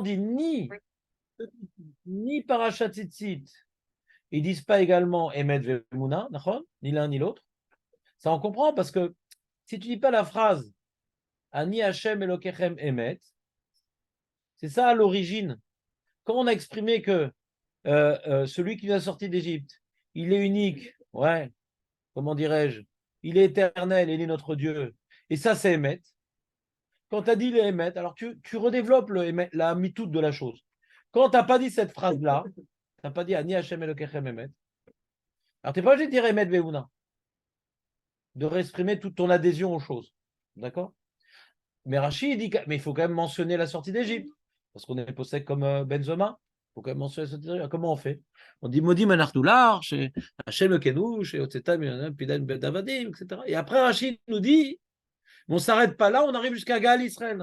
dit ni Parashat Tzitzit, ils disent pas également Emet Ve'emuna, ni l'un ni l'autre. Ça on comprend parce que si tu dis pas la phrase Ani Hashem Elokechem Emet, c'est ça à l'origine. Quand on a exprimé que celui qui vient sortir d'Égypte, il est unique, ouais, comment dirais-je, il est éternel, il est notre Dieu. Et ça, c'est Emet. Quand tu as dit les Emet, alors tu redéveloppes la mitoute de la chose. Quand tu n'as pas dit cette phrase-là, tu n'as pas dit Ani Hashem Elokechem Emet, alors tu n'es pas obligé de dire Emet Ve'una, de réexprimer toute ton adhésion aux choses. D'accord? Mais Rachid dit mais il faut quand même mentionner la sortie d'Égypte, parce qu'on est possède comme Benzema. Il faut quand même mentionner la sortie d'Égypte. Comment on fait? On dit Modim Anartular, chez Hachem Kenouch, chez Otzetam, Pidan Bedavadim, etc. Et après, Rachid nous dit on ne s'arrête pas là, on arrive jusqu'à Gal Israël.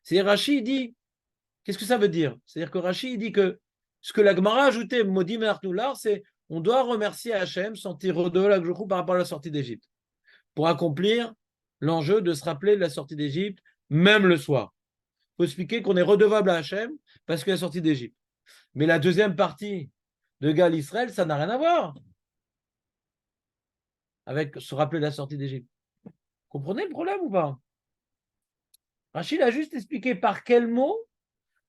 C'est Rachid dit qu'est-ce que ça veut dire? C'est-à-dire que Rachid dit que ce que la Gemara a ajouté, Modim Anartular, c'est on doit remercier Hachem, sentir redevable par rapport à la sortie d'Égypte, pour accomplir l'enjeu de se rappeler de la sortie d'Égypte, même le soir. Il faut expliquer qu'on est redevable à Hachem parce qu'il est sorti d'Égypte. Mais la deuxième partie de Gal Israël, ça n'a rien à voir avec se rappeler de la sortie d'Égypte. Comprenez le problème ou pas? Rachid a juste expliqué par quel mot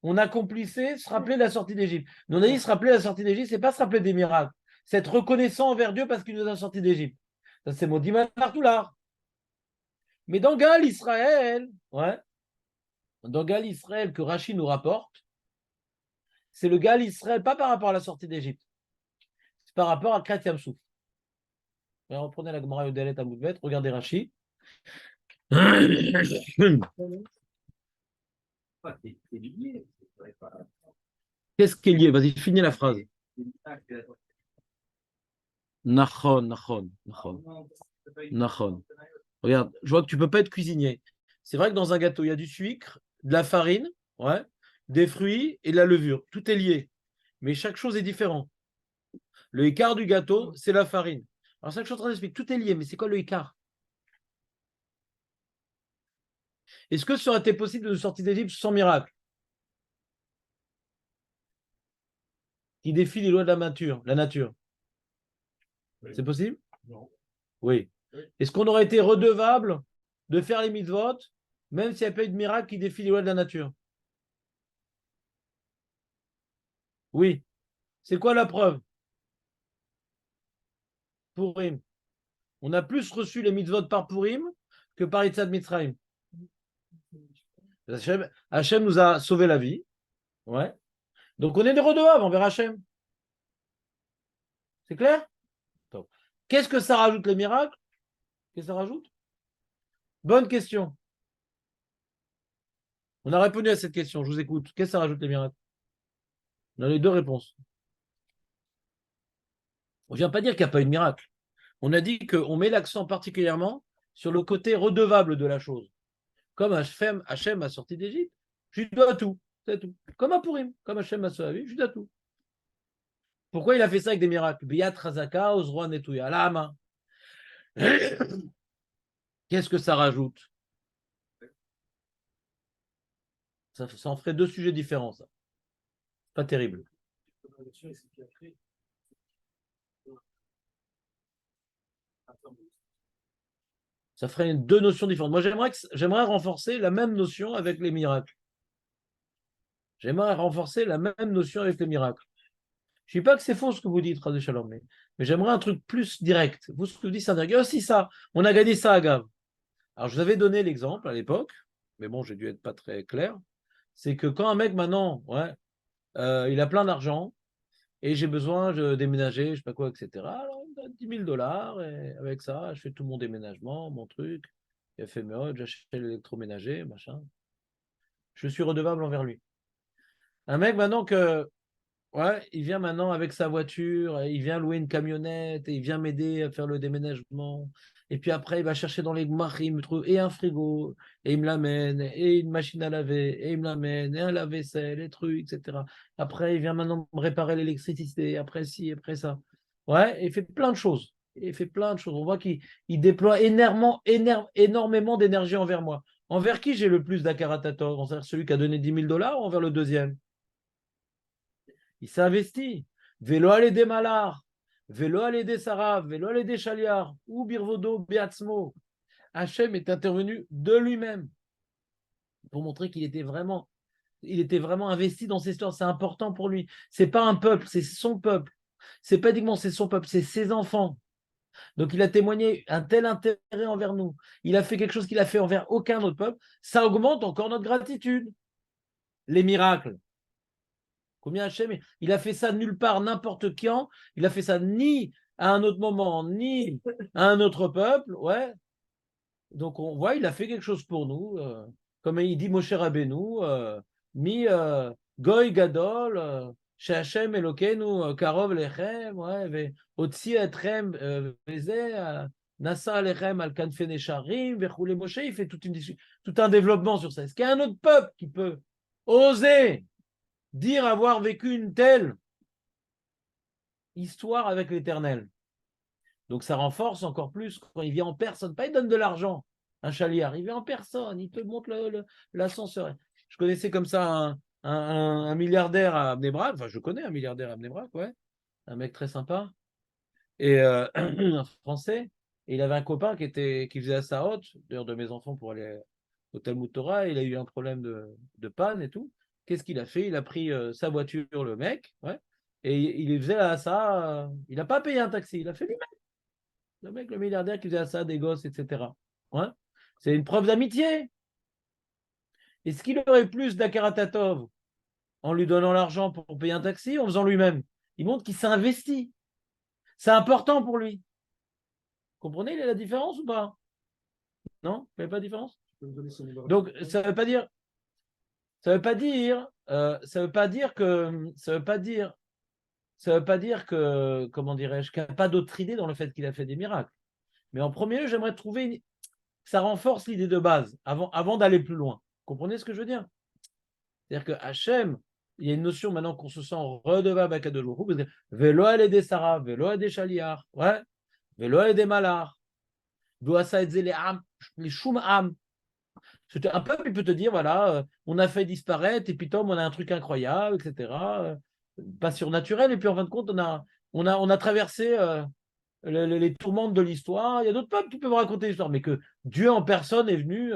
on accomplissait se rappeler de la sortie d'Égypte. Nous on a dit se rappeler de la sortie d'Égypte, c'est pas se rappeler des miracles, c'est être reconnaissant envers Dieu parce qu'il nous a sortis d'Égypte. Ça c'est Modiman Artoular. Mais dans Gal Israël, ouais, dans Gal Israël que Rachid nous rapporte, c'est le Gal Israël, pas par rapport à la sortie d'Égypte, c'est par rapport à Kriyat Yam-Souf. Reprenez la Gemara Yodelet à Moudbet, regardez Rachid. Qu'est-ce qui est lié? Vas-y, finis la phrase. Nachon, nachon, nachon. Nachon. Regarde, je vois que tu ne peux pas être cuisinier. C'est vrai que dans un gâteau, il y a du sucre, de la farine, ouais, des fruits et de la levure. Tout est lié. Mais chaque chose est différente. Le écart du gâteau, c'est la farine. Alors, c'est ça que je suis en train d'expliquer. Tout est lié, mais c'est quoi le écart? Est-ce que ça aurait été possible de nous sortir d'Égypte sans miracle? Qui défie les lois de la nature. Oui. C'est possible? Non. Oui. Est-ce qu'on aurait été redevable de faire les mitzvot, même s'il n'y a pas eu de miracle qui défie les lois de la nature? Oui. C'est quoi la preuve? Purim. On a plus reçu les mitzvot par Purim que par Yitzhak Mitzrayim. Hachem nous a sauvé la vie. Ouais. Donc on est des redevables envers Hachem. C'est clair? Qu'est-ce que ça rajoute les miracles? Qu'est-ce que ça rajoute? Bonne question. On a répondu à cette question, je vous écoute. Qu'est-ce que ça rajoute les miracles? On a les deux réponses. On ne vient pas dire qu'il n'y a pas eu de miracle. On a dit qu'on met l'accent particulièrement sur le côté redevable de la chose. Comme Hachem a sorti d'Égypte, je lui dois tout. C'est tout. Comme à Purim, comme Hachem a sauvé la vie, je lui dois tout. Pourquoi il a fait ça avec des miracles? Biyat Razaka, Ozroa Netouya, la main. Qu'est-ce que ça rajoute? Ça en ferait deux sujets différents, ça. Pas terrible. Ça ferait deux notions différentes. Moi, j'aimerais renforcer la même notion avec les miracles. J'aimerais renforcer la même notion avec les miracles. Je ne dis pas que c'est faux ce que vous dites, Radé Shalom, mais j'aimerais un truc plus direct. Vous, ce que vous dites, c'est un direct. Aussi ça, on a gagné ça à Gav. Alors, je vous avais donné l'exemple à l'époque, mais bon, j'ai dû être pas très clair. C'est que quand un mec, maintenant, ouais, il a plein d'argent, et j'ai besoin de déménager, je ne sais pas quoi, etc. Alors, il me donne 10 000 $, et avec ça, je fais tout mon déménagement, mon truc. Il a fait mes j'achète l'électroménager, machin. Je suis redevable envers lui. Un mec, maintenant que, ouais, il vient maintenant avec sa voiture, il vient louer une camionnette, et il vient m'aider à faire le déménagement. Et puis après, il va chercher dans les maris, il me trouve et un frigo, et il me l'amène, et une machine à laver, et il me l'amène, et un lave-vaisselle, et trucs, etc. Après, il vient maintenant me réparer l'électricité, après ci, après ça. Ouais, il fait plein de choses. Il fait plein de choses. On voit qu'il déploie énormément d'énergie envers moi. Envers qui j'ai le plus d'Akaratatov? Envers celui qui a donné 10 000 dollars ou envers le deuxième? Il s'est investi. Vélo allé des malars, vélo allé des sarav, vélo allé des chaliars, ou birvodo, beatzmo. Hachem est intervenu de lui-même pour montrer qu'il était vraiment, investi dans cette histoire. C'est important pour lui. C'est pas un peuple, c'est son peuple. C'est pas uniquement c'est son peuple, c'est ses enfants. Donc il a témoigné un tel intérêt envers nous. Il a fait quelque chose qu'il a fait envers aucun autre peuple. Ça augmente encore notre gratitude. Les miracles. Combien Hachem, il a fait ça nulle part, n'importe quand. Il a fait ça ni à un autre moment, ni à un autre peuple. Ouais. Donc on voit, il a fait quelque chose pour nous. Comme il dit Moshe Rabbeinu, mi goy gadol, chez Hachem Elokeinu, karov lechem, ouais, otsi etrem, veze, nasa lechem al kanfe nesharim, vechule Moshe, il fait tout un développement sur ça. Est-ce qu'il y a un autre peuple qui peut oser dire avoir vécu une telle histoire avec l'Éternel? Donc ça renforce encore plus quand il vient en personne. Pas il donne de l'argent, un chaliard, il vient en personne, il te montre l'ascenseur. Je connaissais comme ça un milliardaire à Bnei-Brak, enfin je connais un milliardaire à Bnei-Brak, ouais, un mec très sympa, et un Français, et il avait un copain qui faisait à sa haute, d'ailleurs de mes enfants pour aller au Talmud Torah, il a eu un problème de panne et tout. Qu'est-ce qu'il a fait? Il a pris sa voiture, le mec, ouais, et il faisait à ça, il n'a pas payé un taxi, il a fait lui-même. Le mec, le milliardaire qui faisait ça, des gosses, etc. Ouais. C'est une preuve d'amitié. Est-ce qu'il aurait plus d'Akaratatov en lui donnant l'argent pour payer un taxi ou en faisant lui-même? Il montre qu'il s'est investi. C'est important pour lui. Vous comprenez la différence ou pas? Non? Il n'y a pas de différence? Donc, ça ne veut pas dire. Ça veut pas dire. Ça veut pas dire que. Ça veut pas dire. Ça veut pas dire que. Comment dirais-je? Qu'il n'y a pas d'autre idée dans le fait qu'il a fait des miracles. Mais en premier lieu, j'aimerais trouver. Ça renforce l'idée de base avant d'aller plus loin. Vous comprenez ce que je veux dire? C'est-à-dire que Hachem, il y a une notion maintenant qu'on se sent redevable à Kadosh Baruch Hu, parce que Velo et des Sarah, Velo et des Chaliar, ouais, Velo et des Malars, Doasa et les Am, les Shum Am. Un peuple, il peut te dire, voilà, on a fait disparaître, et puis Tom, on a un truc incroyable, etc. Pas surnaturel, et puis en fin de compte, on a traversé les tourmentes de l'histoire. Il y a d'autres peuples qui peuvent raconter l'histoire, mais que Dieu en personne est venu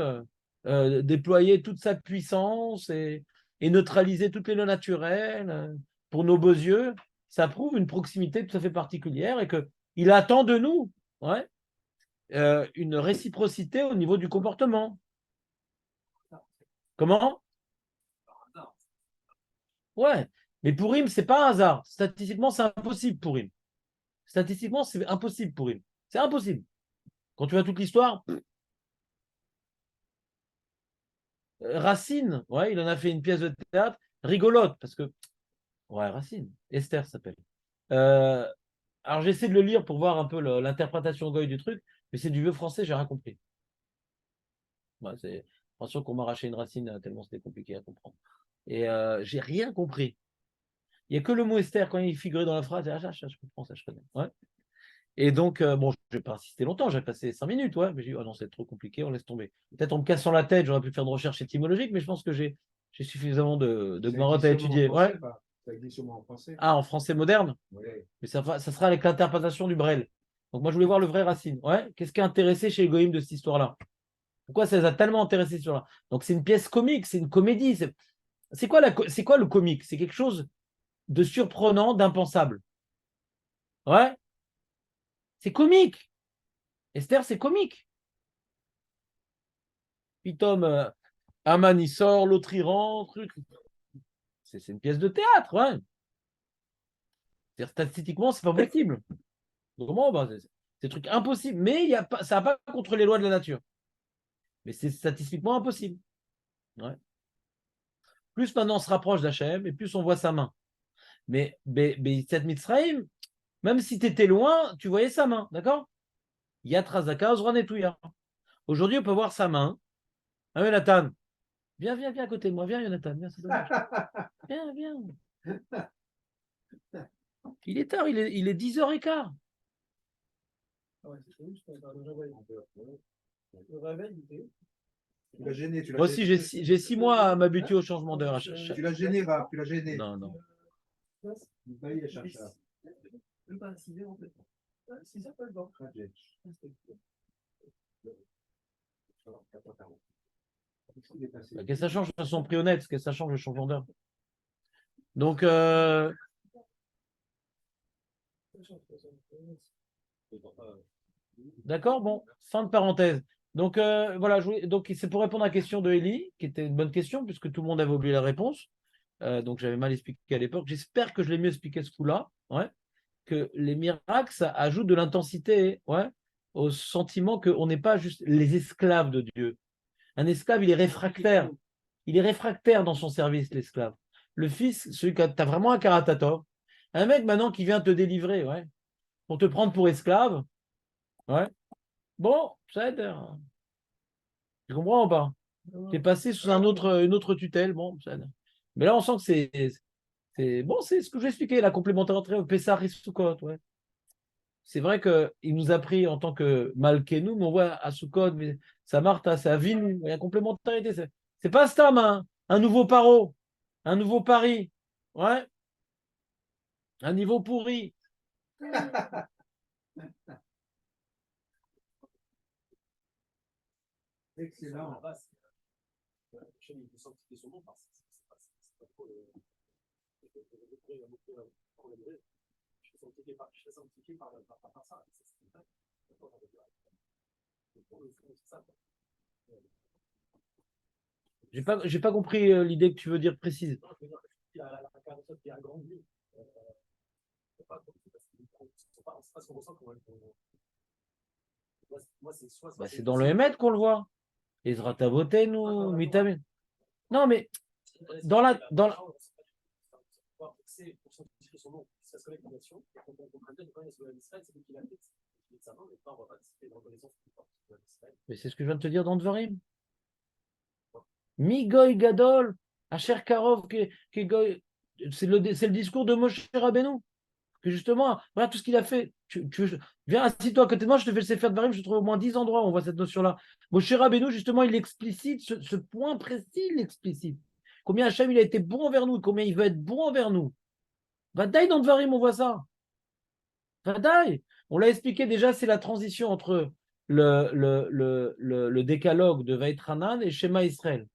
déployer toute sa puissance et neutraliser toutes les lois naturelles pour nos beaux yeux, ça prouve une proximité tout à fait particulière et qu'il attend de nous, ouais, une réciprocité au niveau du comportement. Comment? Ouais, mais pour Purim, c'est pas un hasard. Statistiquement, c'est impossible pour Purim. Statistiquement, c'est impossible pour Purim. C'est impossible. Quand tu vois toute l'histoire, Racine, ouais, il en a fait une pièce de théâtre rigolote, parce que, ouais, Racine, Esther s'appelle. Euh, alors j'essaie de le lire pour voir un peu l'interprétation goy du truc, mais c'est du vieux français, j'ai rien compris. Ouais, c'est l'impression qu'on m'a arraché une racine tellement c'était compliqué à comprendre. Et j'ai rien compris. Il n'y a que le mot Esther quand il figurait dans la phrase, je comprends ça, je connais. Ouais. Et donc, bon, je ne vais pas insister longtemps, j'ai passé 5 minutes, ouais, mais j'ai dit, oh non, c'est trop compliqué, on laisse tomber. Peut-être en me cassant la tête, j'aurais pu faire de recherche étymologique, mais je pense que j'ai suffisamment de Gmarot à étudier. Ouais. Ça existe sûrement en français. Ah, en français moderne? Oui. Mais ça sera avec l'interprétation du Brel. Donc moi, je voulais voir le vrai Racine. Ouais. Qu'est-ce qui a intéressé chez les Goïms de cette histoire-là? Pourquoi ça les a tellement intéressés sur là? Donc c'est une pièce comique, c'est une comédie. C'est quoi le comique? C'est quelque chose de surprenant, d'impensable. Ouais. C'est comique. Esther, c'est comique. Puis Tom, Aman, il sort, l'autre, il rentre. Truc. C'est une pièce de théâtre, ouais. Statistiquement, c'est pas possible. Comment? Bah, c'est des trucs impossibles. Mais ça n'a pas contre les lois de la nature. Mais c'est statistiquement impossible. Ouais. Plus maintenant on se rapproche d'Hachem et plus on voit sa main. Mais cette Mitzrayim, même si tu étais loin, tu voyais sa main, d'accord? Yat Razaka, Ozran et Touya. Aujourd'hui, on peut voir sa main. Ah, Jonathan, viens à côté de moi, viens, Jonathan, viens, viens. Il est tard, il est 10h15. Ah ouais, c'est juste, le réveil, Tu l'as gêné, tu l'as Moi aussi, gêné. j'ai 6 mois à m'habituer au changement d'heure. Tu l'as gêné, Raph, tu l'as gêné. Non, non. Ça y est, chercheur. Qu'est-ce que ça change à son prix honnête? Qu'est-ce que ça change le changement d'heure? Donc, d'accord, bon, fin de parenthèse. Donc, voilà, donc c'est pour répondre à la question de Ellie, qui était une bonne question, puisque tout le monde avait oublié la réponse. Donc, j'avais mal expliqué à l'époque. J'espère que je l'ai mieux expliqué ce coup-là. Ouais. Que les miracles, ça ajoute de l'intensité, ouais, au sentiment qu'on n'est pas juste les esclaves de Dieu. Un esclave, il est réfractaire. Il est réfractaire dans son service, l'esclave. Le fils, celui qui a vraiment un karatatov, un mec maintenant qui vient te délivrer, ouais, pour te prendre pour esclave, ouais. Bon, ça aide. Tu comprends ou pas? Tu es passé sous une autre tutelle, bon, ça aide. Mais là, on sent que c'est bon, c'est ce que je vais expliquer, la complémentarité au Pessah et Sukkot, ouais. C'est vrai qu'il nous a pris en tant que Malkenou, mais on voit à Sukkot, mais ça Martha, c'est Avinu, il y a complémentarité. C'est pas Stam, hein, un nouveau paro, un nouveau pari, ouais, un niveau pourri. Excellent. J'ai pas compris l'idée que tu veux dire précise. Bah, c'est dans le Hémet qu'on le voit. Ezra Tavoten ou Mitamin. Non, mais dans la... Mais c'est ce que je viens de te dire dans Dvarim. Migoy Gadol, Asher Karov, c'est le discours de Moshe Rabbeinu. Que justement, voilà tout ce qu'il a fait. Viens, assis-toi à côté de moi, je te fais le Sefer Dvarim, je te trouve au moins 10 endroits où on voit cette notion-là. Moshe Rabbeinu, justement, il explicite ce point précis, il explicite. Combien Hachem il a été bon envers nous, combien il veut être bon envers nous. Vadaï dans Dvarim, on voit ça. Vadaï. On l'a expliqué déjà, c'est la transition entre le décalogue de Vaïtranan et Shema Israël.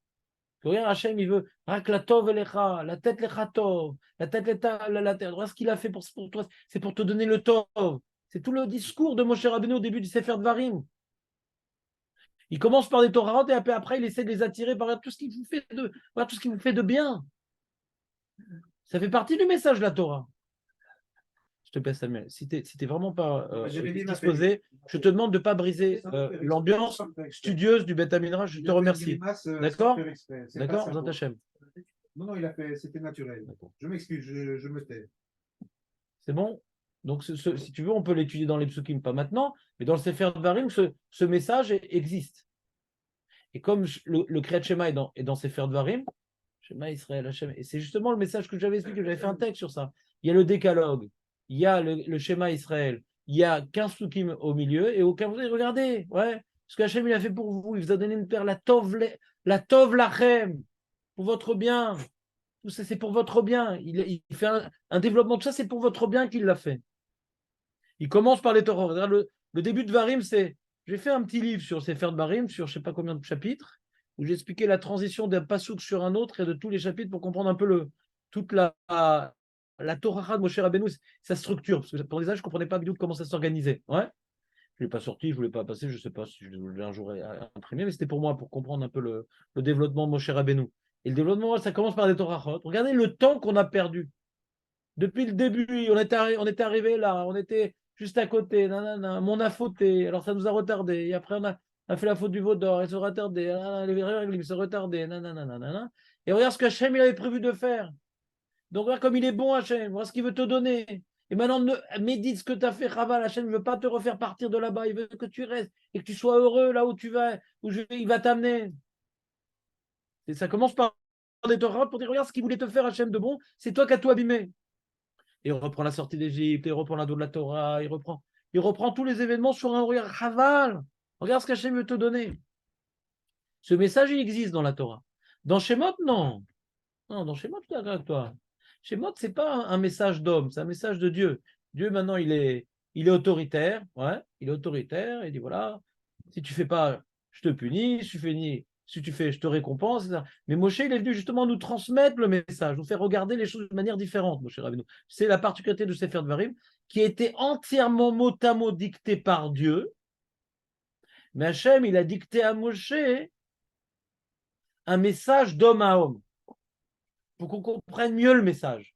Regarde, Hachem, il veut la tov elecha, la tête lecha tov, la tête la tête. Regarde ce qu'il a fait pour toi, c'est pour te donner le tov. C'est tout le discours de Moshe Rabbeinu au début du Sefer Dvarim. Il commence par des Torahot et après il essaie de les attirer par tout ce qu'il vous fait tout ce qu'il vous fait de bien. Ça fait partie du message de la Torah. Je te passe Samuel. Si tu n'es vraiment pas disposé, je te demande de ne pas briser l'ambiance studieuse du Beth Aminra. Je te remercie. D'accord? D'accord, Zantachem. Non, il a fait, c'était naturel. Je m'excuse, je me tais. C'est bon? Donc, si tu veux, on peut l'étudier dans les psukim, pas maintenant, mais dans le Sefer Dvarim, ce message existe. Et comme le Kriyat Shema est dans Sefer Dvarim, Shema Israël Hashem, et c'est justement le message que j'avais expliqué, j'avais fait un texte sur ça. Il y a le décalogue, il y a le Shema Israël, il y a 15 psukim au milieu, et aucun vous dites, regardez, ouais, ce que Hashem il a fait pour vous, il vous a donné une paire, la tov lachem, pour votre bien. Tout ça, c'est pour votre bien. Il fait un développement de ça, c'est pour votre bien qu'il l'a fait. Il commence par les Torahs. Le début de Varim, c'est. J'ai fait un petit livre sur Sefer de Varim, sur je ne sais pas combien de chapitres, où j'ai expliqué la transition d'un pasouk sur un autre et de tous les chapitres pour comprendre un peu toute la Torah de Moshe Rabbeinu, sa structure. Parce que pour des âges, je ne comprenais pas du tout comment ça s'organisait. Ouais. Je ne l'ai pas sorti, je ne voulais pas passer, je ne sais pas si je voulais un jour imprimer, mais c'était pour moi, pour comprendre un peu le développement de Moshe Rabbeinu. Et le développement, ça commence par les Torahot. Regardez le temps qu'on a perdu. Depuis le début, on était arrivé là, on était juste à côté, nanana, mais on a fauté, alors ça nous a retardé. Et après, on a fait la faute du veau d'or, elle se retardait, les règles se retardaient, nanana. Et regarde ce qu'Hachem il avait prévu de faire. Donc, regarde comme il est bon, Hachem, regarde ce qu'il veut te donner. Et maintenant, médite ce que tu as fait, Raval. Hachem ne veut pas te refaire partir de là-bas, il veut que tu restes et que tu sois heureux là où tu vas, il va t'amener. Et ça commence par des Torahs pour dire regarde ce qu'il voulait te faire, Hachem de bon, c'est toi qui as tout abîmé. Il reprend la sortie d'Égypte, il reprend la dos de la Torah, il reprend tous les événements sur un regard Chaval. Regarde ce qu'Hachem veut te donner. Ce message, il existe dans la Torah. Dans Shemot, non. Non, dans Shemot, je suis d'accord avec toi. Shemot, ce n'est pas un message d'homme, c'est un message de Dieu. Dieu, maintenant, il est autoritaire. Ouais, il est autoritaire. Il dit voilà, si tu ne fais pas, je te punis. Si tu fais, je te récompense. Etc. Mais Moshe, il est venu justement nous transmettre le message, nous faire regarder les choses de manière différente, Moshe Rabbeinu. C'est la particularité de Sefer Dvarim, qui a été entièrement mot à mot dicté par Dieu. Mais Hachem, il a dicté à Moshe un message d'homme à homme, pour qu'on comprenne mieux le message.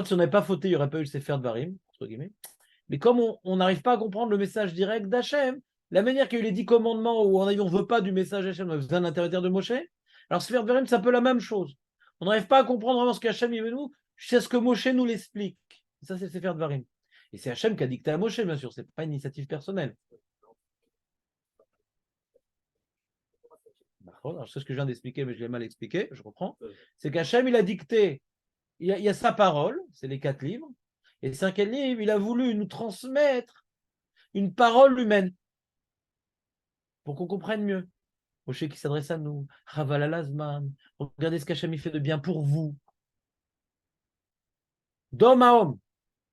Si on n'avait pas fauté, il n'y aurait pas eu le Sefer Dvarim, entre guillemets. Mais comme on n'arrive pas à comprendre le message direct d'Hachem, la manière qu'il y a eu les 10 commandements où on ne veut pas du message d'Hachem, on a besoin d'un intermédiaire de Moshe. Alors Sefer Dvarim, c'est un peu la même chose. On n'arrive pas à comprendre vraiment ce qu'Hachem veut nous, c'est ce que Moshe nous l'explique. Ça, c'est le Sefer Dvarim. Et c'est Hachem qui a dicté à Moshe, bien sûr, ce n'est pas une initiative personnelle. Alors, c'est ce que je viens d'expliquer, mais je l'ai mal expliqué, je reprends. C'est qu'Hachem, il a dicté, il y a sa parole, c'est les 4 livres, et le 5e livre, il a voulu nous transmettre une parole humaine pour qu'on comprenne mieux. Moshe qui s'adresse à nous, Raval Alazman, regardez ce qu'Hachem fait de bien pour vous. D'homme à homme.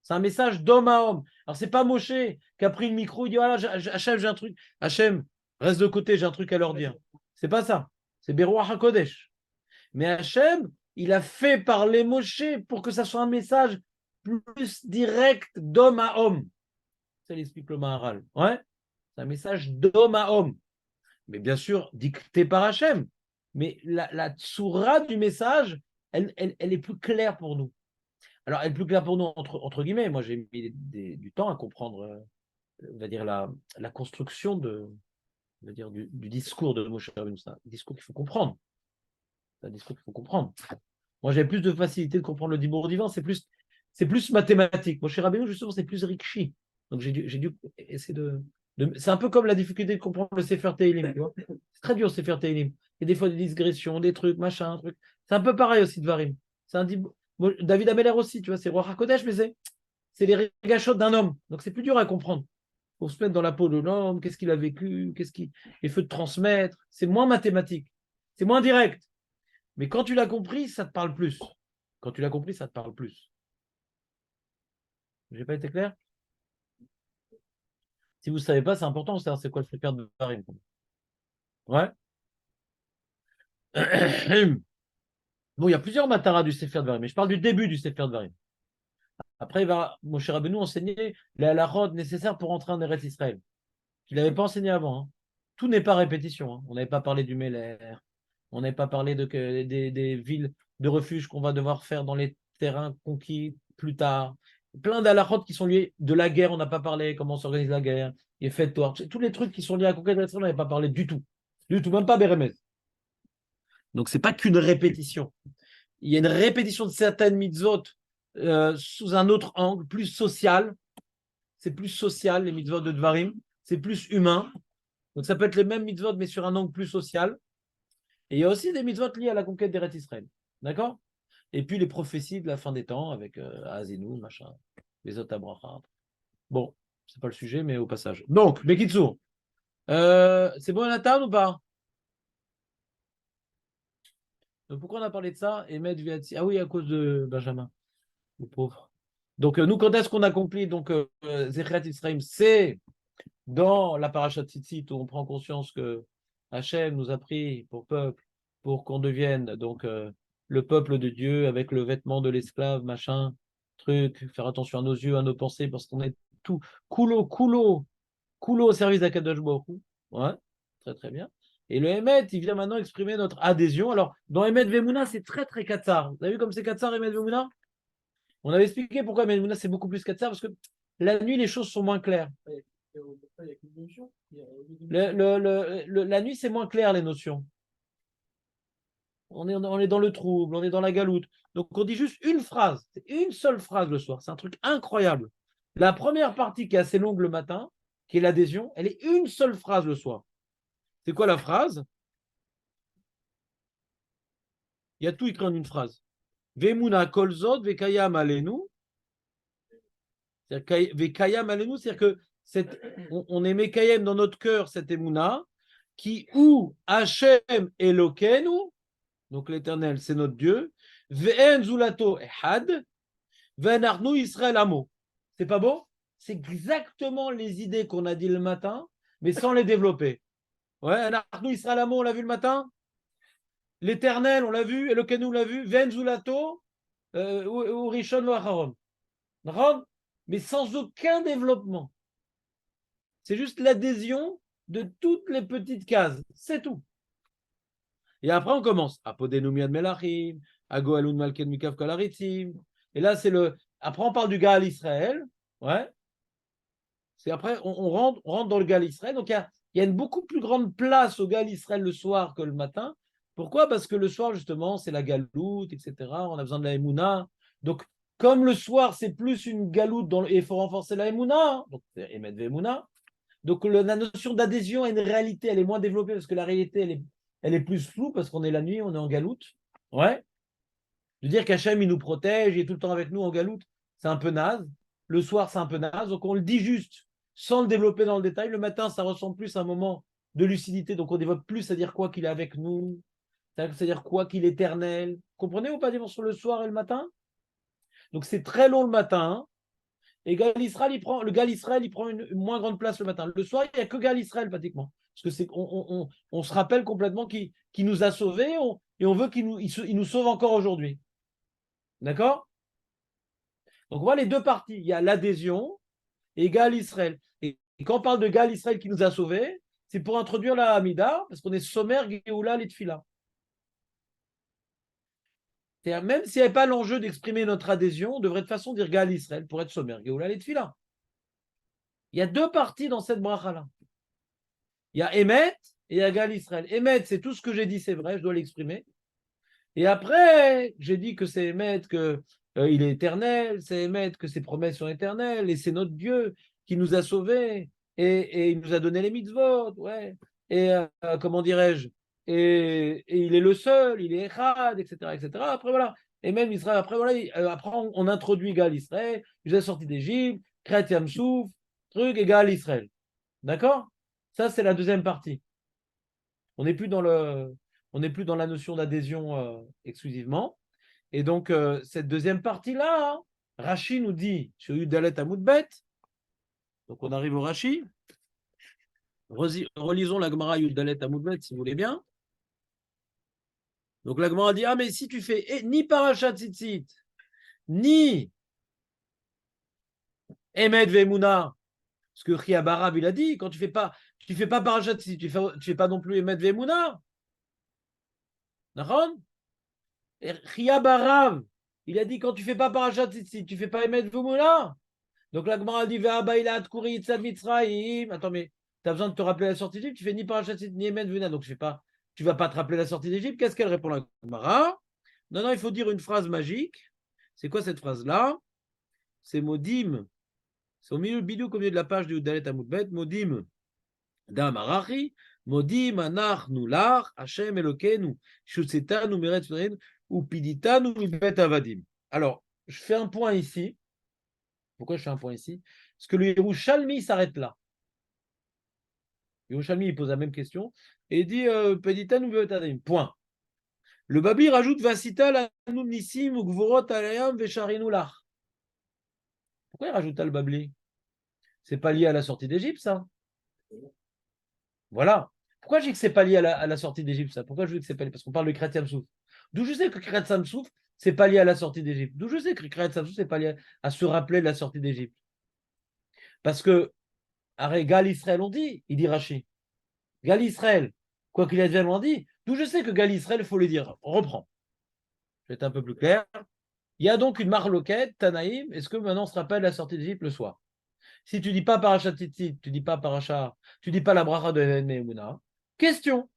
C'est un message d'homme à homme. Alors, c'est pas Moshe qui a pris le micro, il dit voilà, Hachem, j'ai un truc. Hachem, reste de côté, j'ai un truc à leur dire. C'est pas ça. C'est Beruach HaKodesh. Mais Hachem, il a fait parler Moshe pour que ça soit un message plus direct d'homme à homme. Ça l'explique le Maharal. Ouais, c'est un message d'homme à homme. Mais bien sûr, dicté par Hachem. Mais la tsoura du message, elle est plus claire pour nous. Alors, elle est plus claire pour nous, entre guillemets. Moi, j'ai mis du temps à comprendre, on va dire, la construction on va dire, du discours de Moshe Rabbeinu. C'est un discours qu'il faut comprendre. C'est un discours qu'il faut comprendre. Moi, j'ai plus de facilité de comprendre le Dibour divin, c'est plus mathématique. Moshe Rabbeinu, justement, c'est plus rikshi. Donc, j'ai dû essayer c'est un peu comme la difficulté de comprendre le Sefer Tehillim, tu vois. C'est très dur, le Sefer Tehillim. Il y a des fois des digressions, des trucs, machin, truc. C'est un peu pareil aussi de Varim. C'est un David Ameller aussi, tu vois, c'est Roi HaKodesh, mais c'est les régachot d'un homme. Donc, c'est plus dur à comprendre. Il faut se mettre dans la peau de l'homme, qu'est-ce qu'il a vécu, il faut te transmettre. C'est moins mathématique. C'est moins direct. Mais quand tu l'as compris, ça te parle plus. Quand tu l'as compris, ça te parle plus. J'ai pas été clair? Si vous ne savez pas, c'est important de savoir c'est quoi le Sefer Dvarim. Ouais. Bon, il y a plusieurs mataras du Sefer Dvarim, mais je parle du début du Sefer Dvarim. Après, Moshe Rabbeinu enseigner les halachot nécessaires pour entrer en Eretz Israël, qu'il n'avait pas enseigné avant. Hein. Tout n'est pas répétition. Hein. On n'avait pas parlé du Meler, on n'avait pas parlé des villes de refuge qu'on va devoir faire dans les terrains conquis plus tard. Plein d'halachot qui sont liés de la guerre, on n'a pas parlé, comment s'organise la guerre, les fêtes, tous les trucs qui sont liés à la conquête d'Israël, on n'avait pas parlé du tout. Du tout, même pas Bérémez. Donc, ce n'est pas qu'une répétition. Il y a une répétition de certaines mitzvot sous un autre angle, plus social. C'est plus social, les mitzvot de Dvarim. C'est plus humain. Donc, ça peut être les mêmes mitzvot, mais sur un angle plus social. Et il y a aussi des mitzvot liés à la conquête d'Eretz Israël. D'accord? Et puis les prophéties de la fin des temps avec Azinu, machin, les autres Abraham. Bon, c'est pas le sujet, mais au passage. Donc, Bekitsour, c'est bon la table ou pas? Donc, pourquoi on a parlé de ça? Ah oui, à cause de Benjamin, le pauvre. Donc, nous, quand est-ce qu'on accomplit donc Zechret Israël? C'est dans la parashat Tzitzit où on prend conscience que Hachem nous a pris pour peuple, pour qu'on devienne donc le peuple de Dieu avec le vêtement de l'esclave, machin, truc, faire attention à nos yeux, à nos pensées, parce qu'on est tout coulo au service d'Akadosh Baruch Hu. Ouais, très très bien. Et le Emet, il vient maintenant exprimer notre adhésion. Alors, dans Emet Vemouna, c'est très très katsar. Vous avez vu comme c'est katsar Emet Vemouna? On avait expliqué pourquoi Emet Vemouna c'est beaucoup plus katsar, parce que la nuit, les choses sont moins claires. La nuit, c'est moins clair, les notions. On est dans le trouble, on est dans la galoute. Donc, on dit juste une phrase, une seule phrase le soir. C'est un truc incroyable. La première partie qui est assez longue le matin, qui est l'adhésion, elle est une seule phrase le soir. C'est quoi la phrase? Il y a tout écrit en une phrase. Vemuna kolzot vekayam alenu. Vekayam alenu, c'est-à-dire que on est mekayem dans notre cœur cette emuna, qui ou Hachem Elokeinu, donc l'Éternel, c'est notre Dieu, Ve'en Zulato Ehad, Ve'narnu Israël Amo. C'est pas beau? C'est exactement les idées qu'on a dit le matin, mais sans les développer. Ouais, Narnu Israël Amo, on l'a vu le matin. L'Éternel, on l'a vu. Elokeinu, on l'a vu. Ve'en Zulato, ou Rishon ou Acharon. Mais sans aucun développement. C'est juste l'adhésion de toutes les petites cases. C'est tout. Et après, on commence. Apodenu miad melachim, ago alun malken mikav kolaritzim. Et là, c'est le. Après, on parle du Gaal Israël. Ouais. C'est après, on rentre dans le Gaal Israël. Donc, il y a une beaucoup plus grande place au Gaal Israël le soir que le matin. Pourquoi? Parce que le soir, justement, c'est la galoute, etc. On a besoin de la Emouna. Donc, comme le soir, c'est plus une galoute, et il faut renforcer la Emouna, donc Emet Emouna. Donc, la notion d'adhésion à une réalité, elle est moins développée parce que la réalité, elle est plus floue parce qu'on est la nuit, on est en galoute. Ouais. De dire qu'Hachem, il nous protège, il est tout le temps avec nous en galoute, c'est un peu naze. Le soir, c'est un peu naze. Donc, on le dit juste sans le développer dans le détail. Le matin, ça ressemble plus à un moment de lucidité. Donc, on développe plus à dire quoi qu'il est avec nous, c'est-à-dire quoi qu'il est éternel. Comprenez ou pas sur le soir et le matin? Donc, c'est très long le matin. Et le Gal Israël, il prend une moins grande place le matin. Le soir, il n'y a que Gal Israël pratiquement. Parce que on se rappelle complètement qu'il nous a sauvés et on veut qu'il nous sauve encore aujourd'hui. D'accord? Donc voilà les deux parties. Il y a l'adhésion et Gal Israël. Et quand on parle de Gal Israël qui nous a sauvés, c'est pour introduire la Hamida, parce qu'on est sommaire, Géoula, les Tfila. Même s'il n'y avait pas l'enjeu d'exprimer notre adhésion, on devrait de toute façon dire Gal Israël pour être sommaire, Géoula, les Tfila. Il y a deux parties dans cette bracha-là. Il y a Emet et il y a Gal Israël. Emet, c'est tout ce que j'ai dit, c'est vrai, je dois l'exprimer. Et après, j'ai dit que c'est Emet, qu'il est éternel, c'est Emet, que ses promesses sont éternelles, et c'est notre Dieu qui nous a sauvés, et il nous a donné les mitzvot, ouais. Et comment dirais-je, et il est le seul, il est Echad, etc., etc. Après, voilà. Et même Israël, après, voilà, après on introduit Gal Israël, il nous a sorti d'Égypte, Kriyat Yamsouf, truc, et Gal Israël. D'accord? Ça, c'est la deuxième partie. On n'est plus dans la notion d'adhésion exclusivement. Et donc, cette deuxième partie-là, hein, Rashi nous dit sur Yudalet Amoudbet, donc on arrive au Rashi. Relisons la Gemara Yudalet Amoudbet si vous voulez bien. Donc la Gemara dit, ah mais si tu fais ni Parashat Tzitzit, ni Emet Vemuna, ce que Chia Barav il a dit, quand tu fais pas Parashat Tzitzit, tu fais pas non plus Emet Vemuna. D'accord? Chia Barav, il a dit quand tu fais pas Parashat Tzitzit, tu fais pas Emet Vemuna. Donc la Gemara dit attends, mais tu as besoin de te rappeler la sortie d'Égypte, tu fais ni Parashat ni Emet Vemuna, donc tu vas pas te rappeler la sortie d'Égypte. Qu'est-ce qu'elle répond la Gemara? Non, il faut dire une phrase magique. C'est quoi cette phrase-là? C'est Modim. C'est au milieu de la page du Dalet Amoudbet. Modim Damarachi. Modim Anach Nular. Hashem Elokenu. Shutsetanu Meret ou Piditanu Mibet Avadim. Alors, je fais un point ici. Pourquoi je fais un point ici? Parce que le Yerushalmi s'arrête là. Le Yerushalmi, il pose la même question et il dit Piditanu Mibet Avadim. Point. Le Babi rajoute Vasita Lanum Nissim ou Gvorot Alayam Vesharinulach. Pourquoi il rajoute le Babli? C'est pas lié à la sortie d'Égypte, ça. Voilà. Pourquoi je dis que c'est pas lié à la sortie d'Égypte, ça? Pourquoi je dis que c'est pas lié? Parce qu'on parle de Kriyat Yamsouf. D'où je sais que Kriyat Yamsouf, c'est pas lié à la sortie d'Égypte. D'où je sais que Kriyat Yamsouf, c'est pas lié à se rappeler de la sortie d'Égypte. Parce que, Gal Israël, on dit, il dit Rashi. Gal Israël, quoi qu'il advienne, on dit. D'où je sais que Gal Israël, il faut le dire. On reprend. Je vais être un peu plus clair. Il y a donc une marloquette, Tanaïm. Est-ce que maintenant on se rappelle la sortie d'Égypte le soir? Si tu dis pas Parashat Tzitzit, tu dis pas Parashat, tu dis pas la bracha de Nemouna. Question.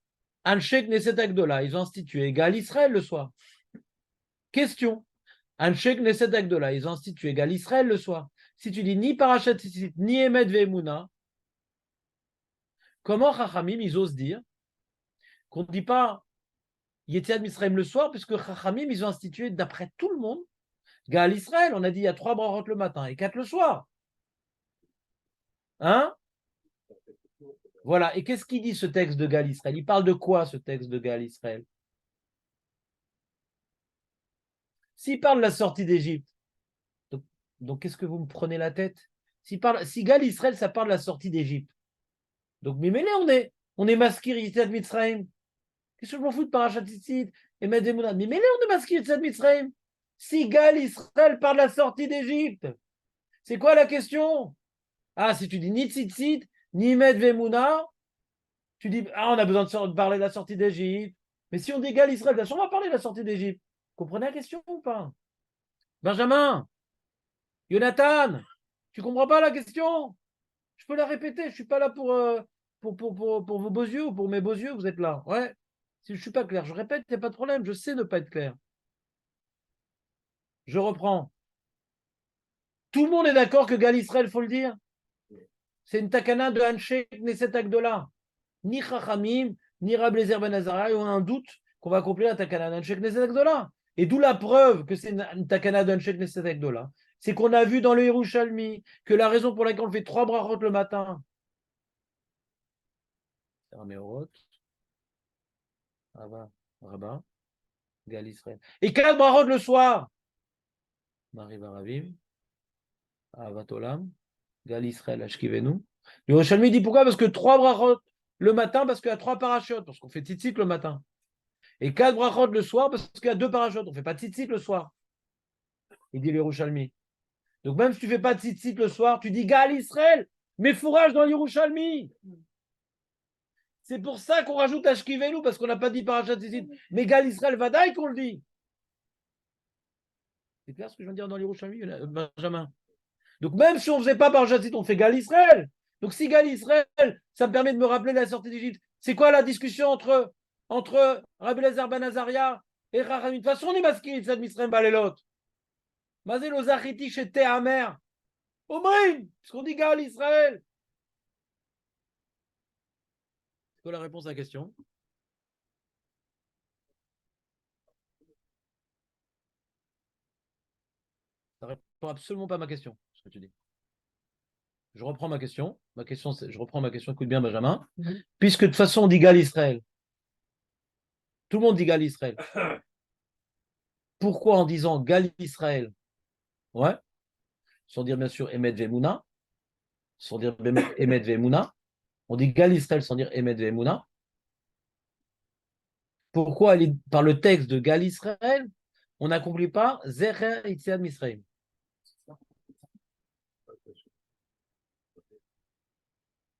Anshek Neset Agdola, ils ont institué Gal Israël le soir. Question. Anshek Neset Agdola, ils ont institué Gal Israël le soir. Si tu dis ni Parashat Tzitzit, ni Emet Ve'emuna, comment Chachamim, ils osent dire qu'on ne dit pas Yetziat Misraim le soir, puisque Chachamim, ils ont institué, d'après tout le monde, Gal Israël, on a dit il y a 3 brachot le matin et 4 le soir. Hein? Voilà. Et qu'est-ce qu'il dit ce texte de Gal Israël? Il parle de quoi ce texte de Gal Israël? S'il parle de la sortie d'Égypte, donc qu'est-ce que vous me prenez la tête? Si Gal Israël, ça parle de la sortie d'Égypte. Donc, mais on est masqué Yitzhak Mitzrayim. Qu'est-ce que je m'en fous de Parashat Tzitzit et Medemuna? Mais on est masqué Yitzhak Mitzrayim. Si Gal Israël parle de la sortie d'Égypte, c'est quoi la question? Ah, si tu dis ni Tzitzit, ni Medvemuna, tu dis, ah, on a besoin de parler de la sortie d'Égypte. Mais si on dit Gal Israël, on va parler de la sortie d'Égypte. Vous comprenez la question ou pas? Benjamin, Jonathan, tu comprends pas la question? Je peux la répéter, je ne suis pas là pour vos beaux yeux ou pour mes beaux yeux, vous êtes là. Ouais. Si je ne suis pas clair, je répète, il n'y a pas de problème, je sais ne pas être clair. Je reprends. Tout le monde est d'accord que Gal Israël, il faut le dire. C'est une takana de Hanshek Knesset Agdola. Ni Chachamim, ni Rabbi Eliezer Ben Azariah ont un doute qu'on va accomplir la takana de Hanshek Knesset Agdola. Et d'où la preuve que c'est une takana de Hanshek Knesset Agdola. C'est qu'on a vu dans le Yerushalmi que la raison pour laquelle on fait 3 brachot le matin, Rabat, Gal Israël. Et 4 brachot le soir. Marie Varavim, Avat Olam, Gal Israël, Ashkivenu. Le Yerushalmi dit pourquoi? Parce que 3 brachot le matin, parce qu'il y a 3 parachutes, parce qu'on fait tzitzit le matin. Et 4 brachot le soir, parce qu'il y a 2 parachutes. On ne fait pas tzitzit le soir. Il dit le Yerushalmi. Donc même si tu ne fais pas tzitzit le soir, tu dis Gal Israël, mais fourrage dans le Yerushalmi. C'est pour ça qu'on rajoute Ashkivenu, parce qu'on n'a pas dit parachat tzitzit. Mais Gal Israël Vadaï qu'on le dit. C'est clair ce que je viens de dire dans les Yerushalmi, Benjamin? Donc même si on ne faisait pas parachat tzitzit, on fait Gal Israël. Donc si Gal Israël, ça me permet de me rappeler la sortie d'Égypte. C'est quoi la discussion entre Rabbi Eliezer Ben Azariah et Chachamim? De toute façon, on est masqué, Tzad Mitzrayim Balelot. Mazel Ozachiti chez Amer. Omrim, parce qu'on dit Gal Israël. C'est quoi la réponse à la question? Ça ne répond absolument pas à ma question, ce que tu dis. Je reprends ma question. Écoute bien, Benjamin. Puisque de toute façon, on dit Gal Israël. Tout le monde dit Gal Israël. Pourquoi en disant Gal Israël? Ouais. Sans dire bien sûr Emet Vemuna. Sans dire Emet Vemuna. On dit Gal Israël sans dire Emet Vemuna. Pourquoi par le texte de Gal Israël, on n'accomplit pas Zecher Yitziat Misraïm?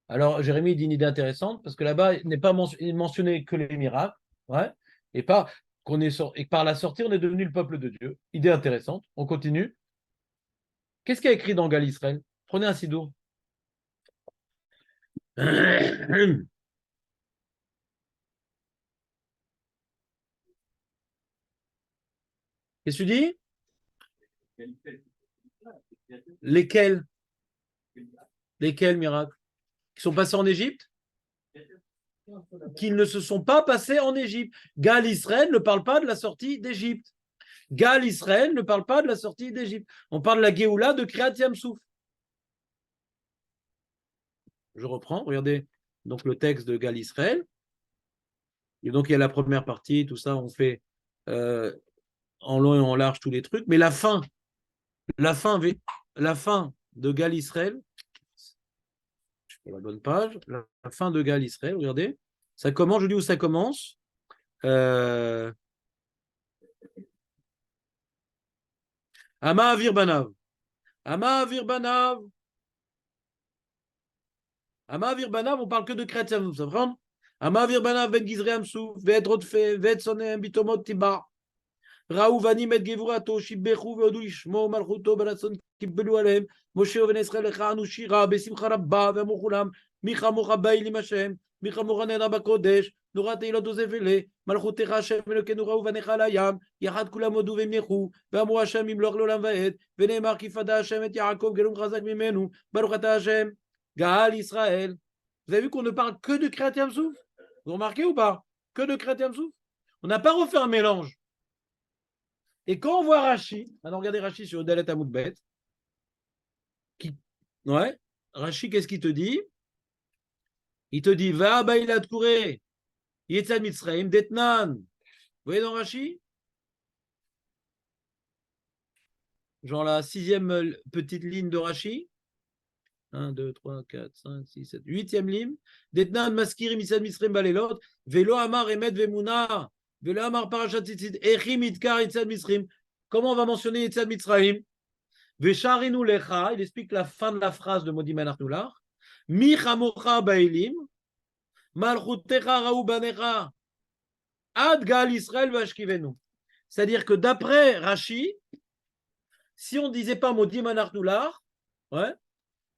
Alors, Jérémie dit une idée intéressante, parce que là-bas, il n'est pas mentionné que les miracles, ouais, et et par la sortie, on est devenu le peuple de Dieu. Idée intéressante. On continue. Qu'est-ce qu'il y a écrit dans Gal Israël? Prenez un sidour. Qu'est-ce que tu dis? Lesquels? Lesquels miracles? Qui sont passés en Égypte? Qu'ils ne se sont pas passés en Égypte. Gal Israël ne parle pas de la sortie d'Égypte. Gal Israël ne parle pas de la sortie d'Égypte. On parle de la Géoula de Kriyat Yamsouf. Je reprends, regardez donc le texte de Gal Israël. Et donc il y a la première partie, tout ça, on fait en long et en large tous les trucs. Mais la fin de Gal Israël, je la bonne page, la fin de Gal Israël, regardez, ça commence, je dis où ça commence. Ama Avir Banav. Ama Avir Banav. Ama Avir Banav, on parle que de chrétiens, vous savez? Ama Avir Banav, Ben Gizream Souf, Vet Rodfe, Vet Sonem, Bitomot Tiba. ראו ואני מת גבורתו, שיבחו והודו לשמו מלכותו ברצון קיבלו עליהם, משה ובני ישראל לכהנו שירה בשמחה רבה ואמרו כולם, מי כמוך באל עם השם, מי כמוך נראה בקודש, נורת תהילות וזבלה, מלכותך השם אלוקינו ראו בניך על הים, יחד כולם הודו והמליכו, ואמרו השם ימלוך לעולם ועד, ונאמר כי פדה השם את יעקב גלום חזק ממנו, ברוך אתה השם, גאל ישראל. Vous avez vu qu'on ne parle que de Kriyat Yamsouf? Vous remarquez ou pas? Que de Kriyat Yamsouf? On n'a pas refait un mélange. Et quand on voit Rashi, maintenant regardez Rashi sur Odalet Amoudbet, ouais, Rashi, qu'est-ce qu'il te dit? Il te dit, va, bah, il a couré. Yetzad Mitzrayim, Detnan. Vous voyez dans Rashi? Genre la 6e petite ligne de Rashi. 1, 2, 3, 4, 5, 6, 7, 8e ligne. Detnan Maskirim Yetzad Mitzrayim Balelot. Velo Amar Emet Vemuna. Velo Amar Parashat Tzitzit. Echim Itkar Yetzad Mitzrayim. Comment on va mentionner Yetzad Mitzrayim? Vesharinu Lecha. Il explique la fin de la phrase de Modi Manachnular. Mi Chamocha Baelim. Malchutecha Raou Banecha. Ad Gal Israël Vashkivenu. C'est-à-dire que d'après Rashi, si on ne disait pas Modi Manachnular, ouais,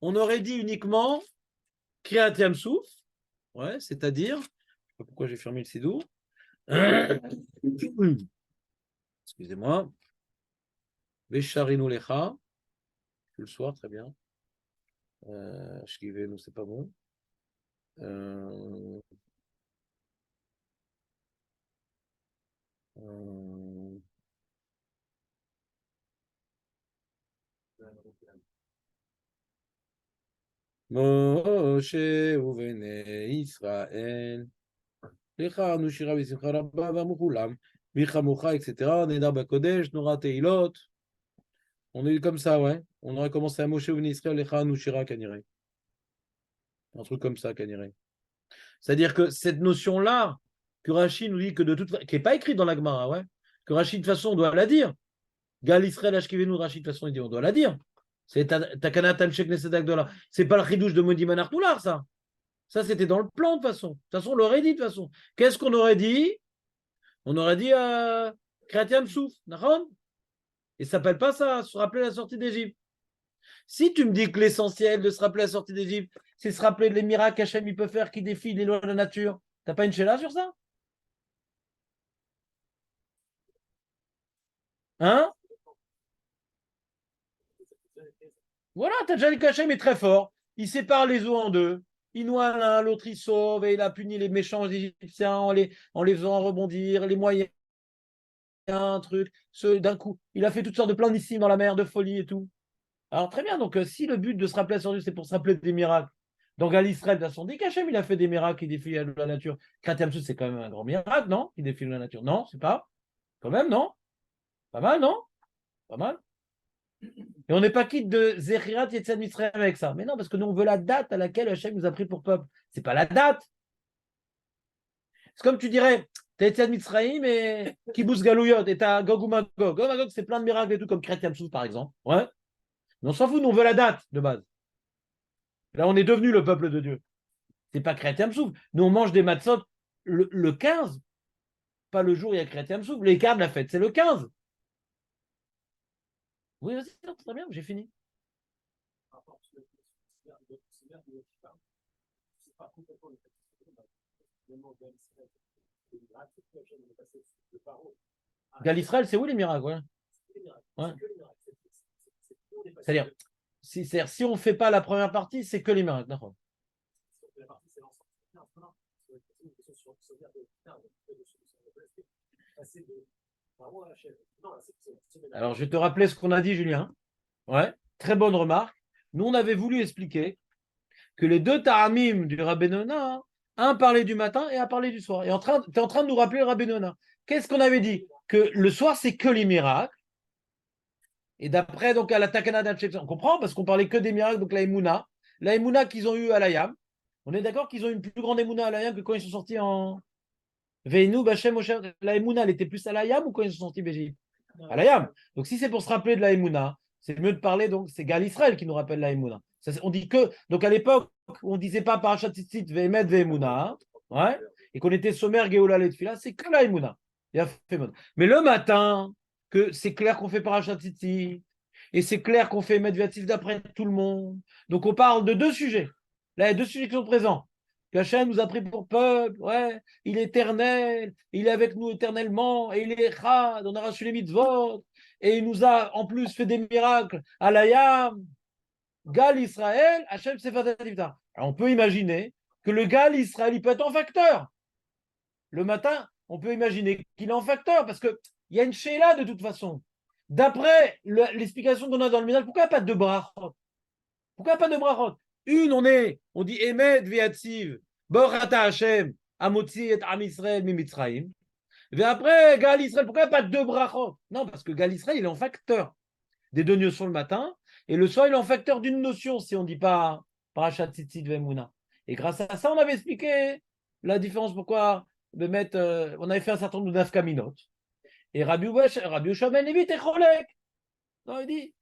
on aurait dit uniquement Kriyat Yamsouf, ouais, c'est-à-dire, je ne sais pas pourquoi j'ai fermé le sidou. Excusez-moi. Vesharinu Lecha. Le soir, très bien. Shkivenu, c'est pas bon. Moshe ובני ישראל, לך אנו שירה בשמחה רבה ואמרו כולם, מלחמוך, etc. נדע בקודש, נורא תהילות. On est comme ça, ouais. On aurait commencé à Moshe ובני ישראל, לך אנו שירה כנראה. Un truc comme ça, כנראה. C'est-à-dire que cette notion-là, que Rachid nous dit que de toute façon, qui n'est pas écrite dans la Gemara, ouais, que Rachid de toute façon on doit la dire. Gal Israël Ashkivenu, Rachid de toute façon il dit on doit la dire. C'est Takana Tanchek Neset Agdola. C'est pas le chidouche de Modi Manachnular, ça. Ça, c'était dans le plan, de toute façon. De toute façon, on l'aurait dit, de toute façon. Qu'est-ce qu'on aurait dit? On aurait dit Kriyat Souf, d'accord? Et ça s'appelle pas ça, se rappeler la sortie d'Égypte. Si tu me dis que l'essentiel de se rappeler la sortie d'Égypte, c'est se rappeler les miracles qu'Hachem il peut faire qui défient les lois de la nature, t'as pas une chéla sur ça? Hein? Voilà, t'as déjà dit qu'Hachem est très fort. Il sépare les eaux en deux. Il noie l'un, l'autre il sauve et il a puni les méchants Égyptiens en les faisant rebondir, les moyens, un truc. D'un coup, il a fait toutes sortes de plans d'ici dans la mer, de folie et tout. Alors très bien, donc si le but de se rappeler à son Dieu, c'est pour se rappeler des miracles. Donc à l'Israël, de son dit qu'Hachem, il a fait des miracles qui défient la nature. Kriyat c'est quand même un grand miracle, non? Qui défie la nature. Non, c'est pas? Quand même, non? Pas mal, non? Pas mal. Et on n'est pas quitte de Zechirat Yetzad Mitzrayim avec ça. Mais non, parce que nous, on veut la date à laquelle Hachem nous a pris pour peuple. C'est pas la date. C'est comme tu dirais, t'as Yetzad Mitzrayim et Kibbutz Galouyot, et t'as Gog ou Magog. Gog Magog, c'est plein de miracles et tout, comme Kriyat Yamsuf, par exemple. Ouais. Mais on s'en fout, nous, on veut la date de base. Là, on est devenu le peuple de Dieu. C'est pas Kriyat Yamsuf. Nous, on mange des matzot le 15, pas le jour où il y a Kriyat Yamsuf. L'écart de la fête, c'est le 15. Oui, vas-y, très bien, j'ai fini. Gal Israël, c'est où les miracles? Ouais. Ouais. C'est-à-dire, si on ne fait pas la première partie, c'est que les miracles. D'accord. Alors, je vais te rappeler ce qu'on a dit, Julien. Ouais, très bonne remarque. Nous, on avait voulu expliquer que les deux ta'amim du Rabbeinu, un parlait du matin et un parlait du soir. Et tu es en train de nous rappeler le Rabbeinu. Qu'est-ce qu'on avait dit? Que le soir, c'est que les miracles. Et d'après, donc, à la Takana d'Hachem, on comprend parce qu'on parlait que des miracles, donc la Emouna qu'ils ont eu à l'Ayam. On est d'accord qu'ils ont eu une plus grande Emouna à l'Ayam que quand ils sont sortis en Veinu, Bachem, la Emouna, elle était plus à l'Ayam ou quand ils sont sortis d'Égypte? À l'Ayam. Donc, si c'est pour se rappeler de la Emouna, c'est mieux de parler, donc, c'est Gal Israël qui nous rappelle la Emouna. On dit que, donc à l'époque, on ne disait pas Parashat Tzitzit, Vehemet, Vehemouna, ouais, et qu'on était sommaire, Géoula, Letfila, c'est que la Emouna. Mais le matin, que c'est clair qu'on fait Parashat Tzitzit, et c'est clair qu'on fait Medviatif d'après tout le monde. Donc on parle de deux sujets. Là, il y a deux sujets qui sont présents. Qu'Hachem nous a pris pour peuple, ouais, il est éternel, il est avec nous éternellement, et il est Echad, on a reçu les mitzvot, et il nous a en plus fait des miracles à l'Ayam, Gal Israël, Hachem Sefativta. On peut imaginer que le Gal Israël, il peut être en facteur. Le matin, on peut imaginer qu'il est en facteur, parce qu'il y a une Sheila de toute façon. D'après l'explication qu'on a dans le Minal, pourquoi pas de brachot? Pourquoi pas de brachot? Une, on dit Emet Ve'atziv, Borata Hashem, Amotzi et Am Israël Mimitzraim. Et après, Gal Israël, pourquoi pas deux brachot? Non, parce que Gal Israël, il est en facteur des deux notions le matin, et le soir, il est en facteur d'une notion, si on ne dit pas Parashat Tzitzit Vemuna. Et grâce à ça, on avait expliqué la différence, pourquoi on avait fait un certain nombre de nafkaminot. Et Rabbi Yoshua Ben Levi, Techolek. Non, il dit,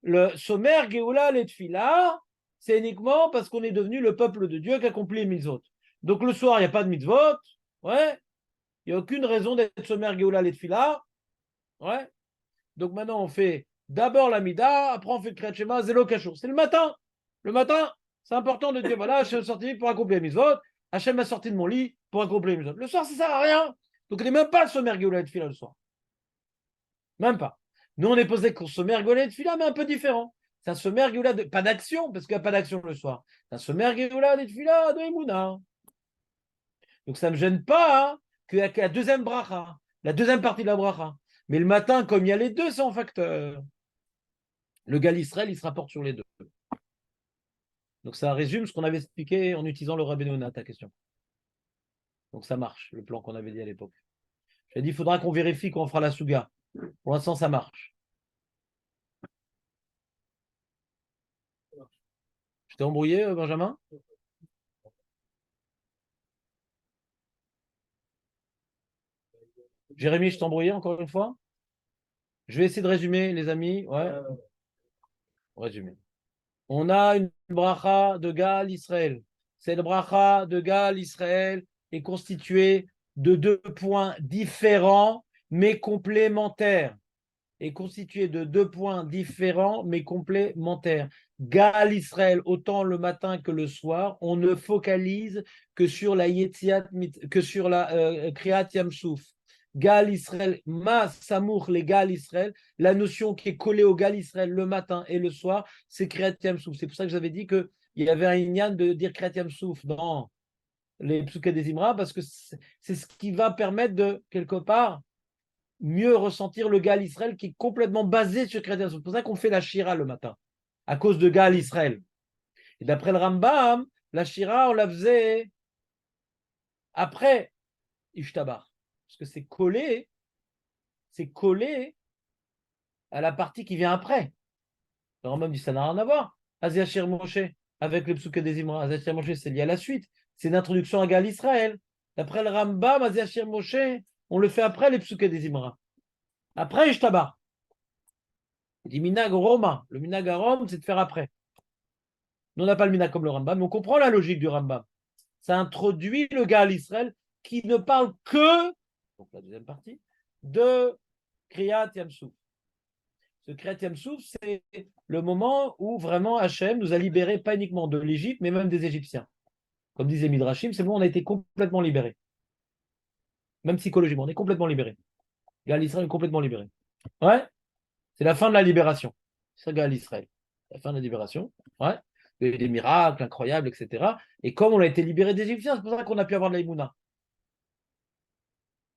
le sommer, Géoula, les Tfila, c'est uniquement parce qu'on est devenu le peuple de Dieu qui accomplit les mitzvot. Donc le soir, il n'y a pas de mitzvot, ouais. Il n'y a aucune raison d'être sommer, Géoula, les Tfila, ouais. Donc maintenant, on fait d'abord la Mida, après on fait le Kriyat Shema, Zélo Kachour. C'est le matin. Le matin, c'est important de dire, voilà, Hachem est sorti pour accomplir les mitzvot, Hachem m'a sorti de mon lit pour accomplir les mitzvot. Le soir, ça ne sert à rien. Donc il n'est même pas le sommer, Géoula, les Tfila le soir. Même pas. Nous, on est posé qu'on se mergolet de fila, mais un peu différent. C'est un se mergolet de pas d'action, parce qu'il n'y a pas d'action le soir. C'est un se mergolet de fila de Emouna. Donc ça ne me gêne pas hein, qu'il y a la deuxième bracha, la deuxième partie de la bracha. Mais le matin, comme il y a les deux, c'est en facteur. Le Gal Israël, il se rapporte sur les deux. Donc ça résume ce qu'on avait expliqué en utilisant le Rabbeinu, ta question. Donc ça marche, le plan qu'on avait dit à l'époque. J'ai dit, il faudra qu'on vérifie quand on fera la Souga. Pour l'instant, ça marche. Je t'ai embrouillé, Benjamin? Jérémy, je t'ai embrouillé encore une fois? Je vais essayer de résumer, les amis. Ouais, résumer. On a une bracha de Gal Israël. Cette bracha de Gal Israël est constituée de deux points différents mais complémentaires. Est constituée de deux points différents mais complémentaires. Gal Israël, autant le matin que le soir, on ne focalise que sur la Yetziat, que sur la Kriyat Yamsouf. Gal Israël, Ma Samour, les Gal Israël, la notion qui est collée au Gal Israël le matin et le soir, c'est Kriyat Yamsouf. C'est pour ça que j'avais dit qu'il y avait un inyan de dire Kriyat Yamsouf dans les Psuké des Imra, parce que c'est ce qui va permettre de, quelque part, mieux ressentir le Gal Israël qui est complètement basé sur Kriyat Yamsouf. C'est pour ça qu'on fait la Shira le matin, à cause de Gal Israël. Et d'après le Rambam, la Shira, on la faisait après Ishtabar. Parce que c'est collé à la partie qui vient après. Le Rambam dit ça n'a rien à voir. Aziachir Moshe avec le Psuké des Imra. Aziachir Moshe, c'est lié à la suite. C'est une introduction à Gal Israël. D'après le Rambam, Aziachir Moshe, on le fait après les Psuké des Imra. Après Ishtabar. Il dit Minag Roma. Le Minag à Rome, c'est de faire après. Nous, on n'a pas le Minag comme le Rambam, mais on comprend la logique du Rambam. Ça introduit le Gal Israël qui ne parle que, donc la deuxième partie, de Kriyat Yamsouf. Ce Kriyat Yamsouf, c'est le moment où vraiment Hachem nous a libérés, pas uniquement de l'Égypte, mais même des Égyptiens. Comme disait Midrashim, c'est le moment où on a été complètement libérés. Même psychologiquement, on est complètement libérés. Gal Israël est complètement libéré. Ouais, c'est la fin de la libération. C'est ça, Gal Israël. La fin de la libération. Ouais. Il y a eu des miracles incroyables, etc. Et comme on a été libéré des Égyptiens, c'est pour ça qu'on a pu avoir de l'Aïmouna.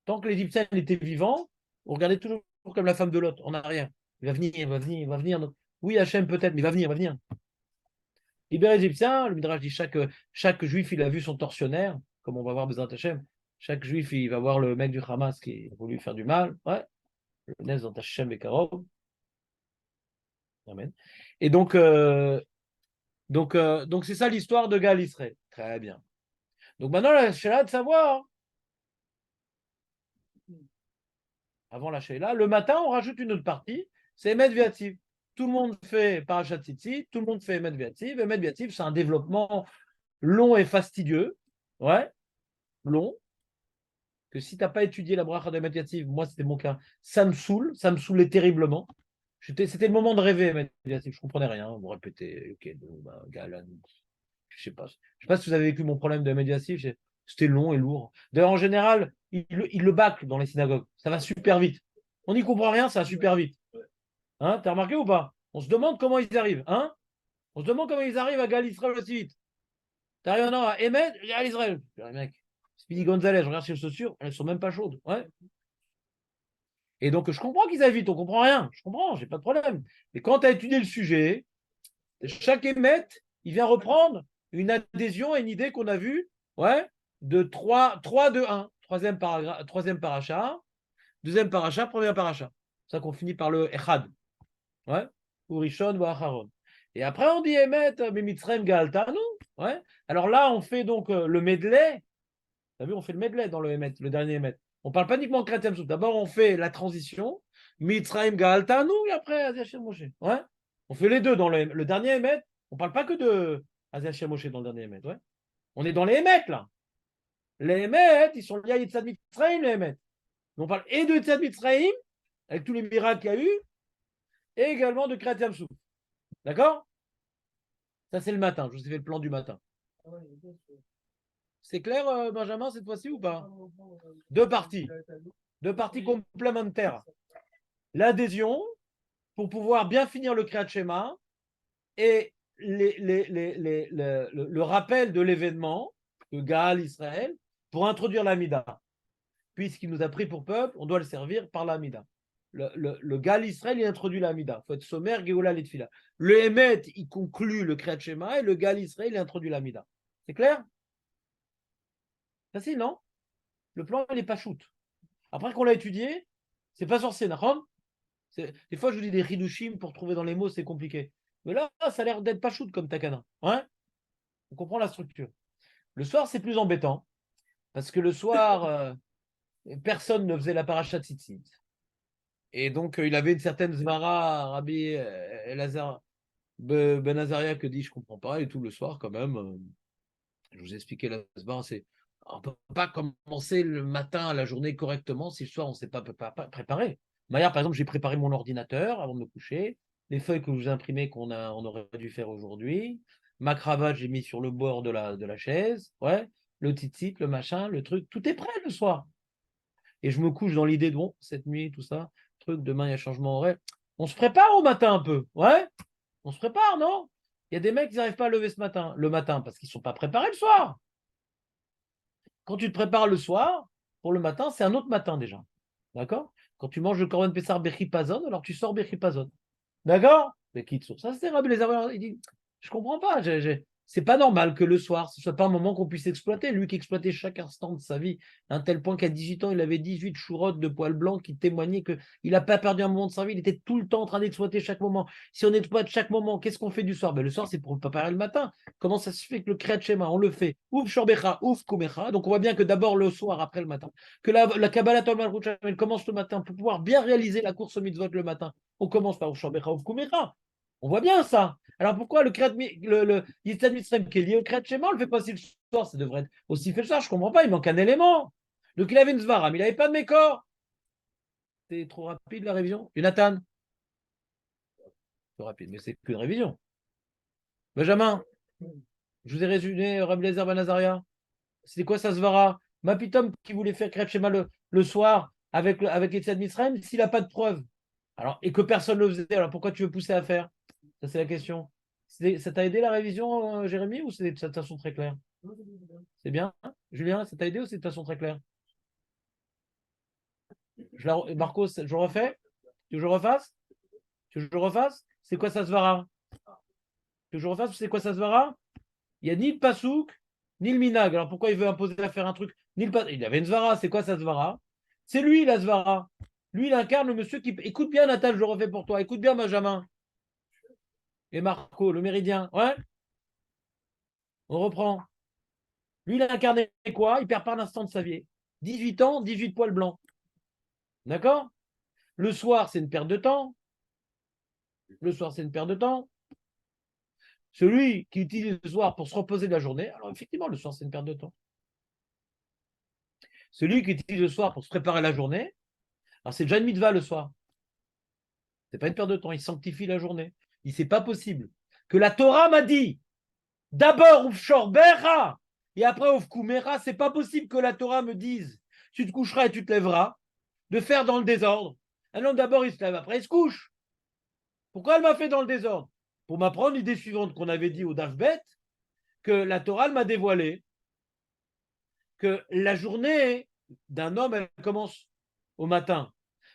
Tant que l'Égyptien était vivant, on regardait toujours comme la femme de Lot, en arrière. Il va venir, il va venir, il va venir. Oui, Hachem peut-être, mais il va venir, il va venir. Libéré l'Égyptien, le Midrash dit chaque juif, il a vu son tortionnaire, comme on va voir Bezrat Hachem. Chaque juif, il va voir le mec du Hamas qui a voulu faire du mal. Ouais. Le Nez dans Hachem et Karov. Amen. Et donc c'est ça l'histoire de Gal Israël. Très bien. Donc maintenant, la Sheila de savoir. Avant la Sheila, le matin, on rajoute une autre partie, c'est Emet Viativ. Tout le monde fait Parashat Tzitzit, tout le monde fait Emet Viativ. Emet Viativ, c'est un développement long et fastidieux. Ouais, long. Que si tu n'as pas étudié la bracha d'Emet Viativ, moi c'était mon cas, ça me saoulait terriblement. C'était le moment de rêver Emet Viativ, je ne comprenais rien. Vous répétez, ok, Galan, je sais pas. Je sais pas si vous avez vécu mon problème de Emet Viativ, c'était long et lourd. D'ailleurs, en général, il le bâcle dans les synagogues. Ça va super vite. On n'y comprend rien, ça va super vite. Hein, t'as remarqué ou pas? On se demande comment ils arrivent. Hein, on se demande comment ils arrivent à Gal Israël aussi vite. T'arrives maintenant à Emet, Gal Israël. Les mecs, Speedy Gonzalez, je regarde sur les chaussures, elles ne sont même pas chaudes. Ouais. Et donc, je comprends qu'ils aillent vite, on comprend rien. Je comprends, j'ai pas de problème. Mais quand tu as étudié le sujet, chaque Emet, il vient reprendre une adhésion à une idée qu'on a vue Ouais, de 3, 2, 1. Troisième paracha, deuxième paracha, premier paracha. C'est ça qu'on finit par le Echad. Ouais, ou Rishon ou Acharon. Et après, on dit Emet, Mitzrayim Gaaltanu. Ouais. Alors là, on fait donc le medley. Tu as vu, on fait le medley dans le Emet, le dernier Emet. On ne parle pas uniquement de Kriyat Yam Suf. D'abord, on fait la transition. Mitzrayim Gaaltanu, et après, Aziashir Moshe. Ouais. On fait les deux dans le dernier Emet. On ne parle pas que de Aziashir Moshe dans le dernier Emet. Ouais. On est dans les Emet, là. Les Emet, ils sont liés à Yitzhak Mitzrayim, les Emet. On parle et de Yitzhak Mitzrayim, avec tous les miracles qu'il y a eu, et également de Kriyat Yam Suf. D'accord? Ça, c'est le matin. Je vous ai fait le plan du matin. C'est clair, Benjamin, cette fois-ci ou pas? Deux parties. Deux parties complémentaires. L'adhésion, pour pouvoir bien finir le Kriyat Shema, et le rappel de l'événement, de Gaal Israël, pour introduire l'Amida. Puisqu'il nous a pris pour peuple, on doit le servir par l'Amida. Le Gaal Israël, il introduit l'Amida. Il faut être sommaire, Géoula, Litfila. Le Emet, il conclut le Kriyat Shema, et le Gaal Israël, il introduit l'Amida. C'est clair? Facile, non? Le plan, il n'est pas shoot. Après qu'on l'a étudié, c'est pas sorcier, d'accord? Des fois, je vous dis des hidushim pour trouver dans les mots, c'est compliqué. Mais là, ça a l'air d'être pas shoot comme takana. Ouais? On comprend la structure. Le soir, c'est plus embêtant. Parce que le soir, personne ne faisait la paracha tzitzit. Et donc, il avait une certaine zvara, Rabbi Elazar Ben Azaria, que dit je comprends pas. Et tout le soir, quand même, je vous ai expliqué la zvara, c'est. On ne peut pas commencer le matin à la journée correctement si le soir on ne s'est pas préparé. D'ailleurs, par exemple, j'ai préparé mon ordinateur avant de me coucher, les feuilles que je vous ai imprimées on aurait dû faire aujourd'hui, ma cravate, j'ai mis sur le bord de la chaise, ouais, le tzitzit, le machin, le truc, tout est prêt le soir. Et je me couche dans l'idée de bon, cette nuit, tout ça, truc, demain il y a changement horaire. On se prépare au matin un peu, ouais, on se prépare, non? Il y a des mecs qui n'arrivent pas à lever le matin parce qu'ils ne sont pas préparés le soir. Quand tu te prépares le soir, pour le matin, c'est un autre matin déjà. D'accord? Quand tu manges le Korban Pessar Bechipazon, alors tu sors Bechipazon. D'accord? Mais qui te sort? Ça, c'est Rabbi Eliezer. Il dit, je comprends pas. C'est pas normal que le soir, ce soit pas un moment qu'on puisse exploiter. Lui qui exploitait chaque instant de sa vie, à un tel point qu'à 18 ans, il avait 18 chourottes de poils blancs qui témoignaient qu'il n'a pas perdu un moment de sa vie. Il était tout le temps en train d'exploiter chaque moment. Si on exploite chaque moment, qu'est-ce qu'on fait du soir? Ben, le soir, c'est pour préparer le matin. Comment ça se fait que le Kriyat Shema, on le fait ouf shorbecha, ouf kumecha. Donc on voit bien que d'abord le soir, après le matin. Que la Kabbalah Tol Malchut elle commence le matin pour pouvoir bien réaliser la course au mitzvot le matin. On commence par ouf shorbecha, ouf kumecha. On voit bien ça. Alors pourquoi le Yitzhak Mitzrayim qui est lié au Kriyat Shema, on le fait pas aussi le soir? Ça devrait être aussi fait le soir. Je comprends pas, il manque un élément. Donc il avait une Zvara, mais il n'avait pas de Mécor. C'était trop rapide la révision. Jonathan? Trop rapide, mais c'est qu'une révision. Benjamin, je vous ai résumé Rabbi Eliezer Ben Azaria. C'était quoi ça Zvara? Mapitom qui voulait faire Kriyat Shema le soir avec Yitzhak Mitzrayim s'il n'a pas de preuve. Alors, et que personne ne le faisait, alors pourquoi tu veux pousser à faire? Ça, c'est la question. Ça t'a aidé la révision, Jérémy, ou c'est de toute façon très clair? C'est bien, hein, Julien, ça t'a aidé ou c'est de toute façon très clair? Marco, je refais? Tu veux que je refasse? Tu veux que je refasse? C'est quoi ça se verra? Tu veux que je refasse? C'est quoi ça se verra? Il n'y a ni le pasouk, ni le minag. Alors pourquoi il veut imposer à faire un truc? Ni le Il avait une svara, c'est quoi ça svara? C'est lui la svara. Lui, il incarne le monsieur qui. Écoute bien, Nathan, je le refais pour toi. Écoute bien, Benjamin. Et Marco, le méridien. Ouais? On reprend. Lui, il a incarné quoi? Il perd pas un instant de sa vie. 18 ans, 18 poils blancs. D'accord? Le soir, c'est une perte de temps. Le soir, c'est une perte de temps. Celui qui utilise le soir pour se reposer de la journée, alors effectivement, le soir, c'est une perte de temps. Celui qui utilise le soir pour se préparer la journée, alors c'est déjà une mitzvah le soir. C'est pas une perte de temps, il sanctifie la journée. Il c'est pas possible que la Torah m'a dit d'abord Ufshor Becha et après Ufkumera, c'est pas possible que la Torah me dise tu te coucheras et tu te lèveras, de faire dans le désordre. Ah non, d'abord il se lève, après il se couche. Pourquoi elle m'a fait dans le désordre? Pour m'apprendre l'idée suivante qu'on avait dit au Dafbet, que la Torah m'a dévoilé que la journée d'un homme, elle commence au matin.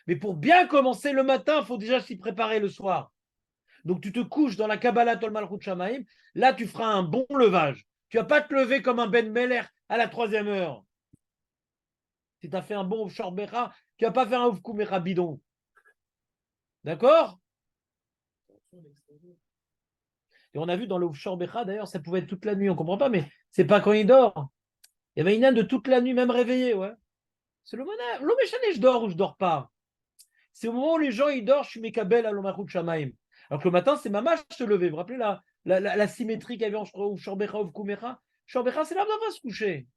Mais pour bien commencer le matin, il faut déjà s'y préparer le soir. Donc tu te couches dans la Kabbalah Tol Malchut Shamaim, là tu feras un bon levage. Tu vas pas te lever comme un Ben Meller à la 3e heure. Si tu as fait un bon offshore Becha, tu vas pas faire un ouf Kumecha bidon. D'accord? Et on a vu dans le offshore Becha, d'ailleurs, ça pouvait être toute la nuit, on comprend pas, mais c'est pas quand il dort. Il y avait une âne de toute la nuit, même réveillée, ouais. C'est le mona. L'homme je dors ou je dors pas. C'est au moment où les gens ils dorment, je suis Mekabel à l'Omachut Shamaim. Alors que le matin, c'est Mamash se lever. Vous vous rappelez la symétrie qu'il y avait entre Shorbecha ou Kumecha? Shorbecha, c'est là où on va se coucher.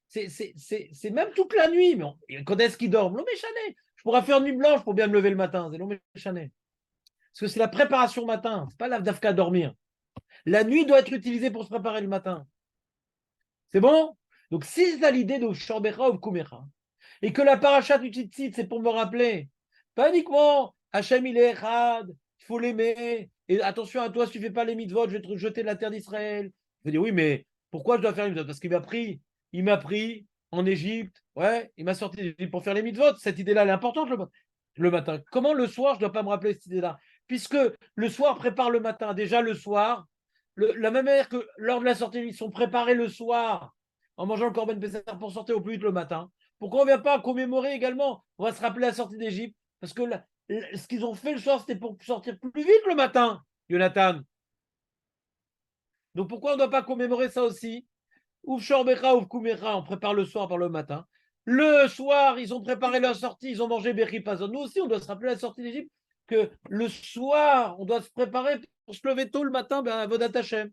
C'est même toute la nuit. Mais quand est-ce qu'ils dorment? L'homme je pourrais faire nuit blanche pour bien me lever le matin. C'est l'homme parce que c'est la préparation matin. C'est pas l'avdafka à dormir. La nuit doit être utilisée pour se préparer le matin. C'est bon? Donc, si c'est l'idée de Shorbecha ou Kumecha, et que la paracha du Tzitzit, c'est pour me rappeler, pas uniquement Hachem il est Echad, il faut l'aimer, et attention à toi, si tu ne fais pas les mitzvot, je vais te jeter de la terre d'Israël. Je vais dire, oui, mais pourquoi je dois faire les mitzvot? Parce il m'a pris en Égypte, ouais, il m'a sorti d'Égypte pour faire les mitzvot. Cette idée-là, elle est importante le matin. Comment le soir, je ne dois pas me rappeler cette idée-là? Puisque le soir prépare le matin. Déjà le soir, la même manière que lors de la sortie, ils sont préparés le soir en mangeant le Corban Pessah pour sortir au plus vite le matin. Pourquoi on ne vient pas commémorer également? On va se rappeler la sortie d'Égypte. Parce que ce qu'ils ont fait le soir, c'était pour sortir plus vite le matin, Jonathan. Donc pourquoi on ne doit pas commémorer ça aussi? Ouf Shorbecha, ouf Kumecha, on prépare le soir par le matin. Le soir, ils ont préparé leur sortie, ils ont mangé Beripazon. Nous aussi, on doit se rappeler la sortie d'Égypte, que le soir, on doit se préparer pour se lever tôt le matin, à Vodat Hashem.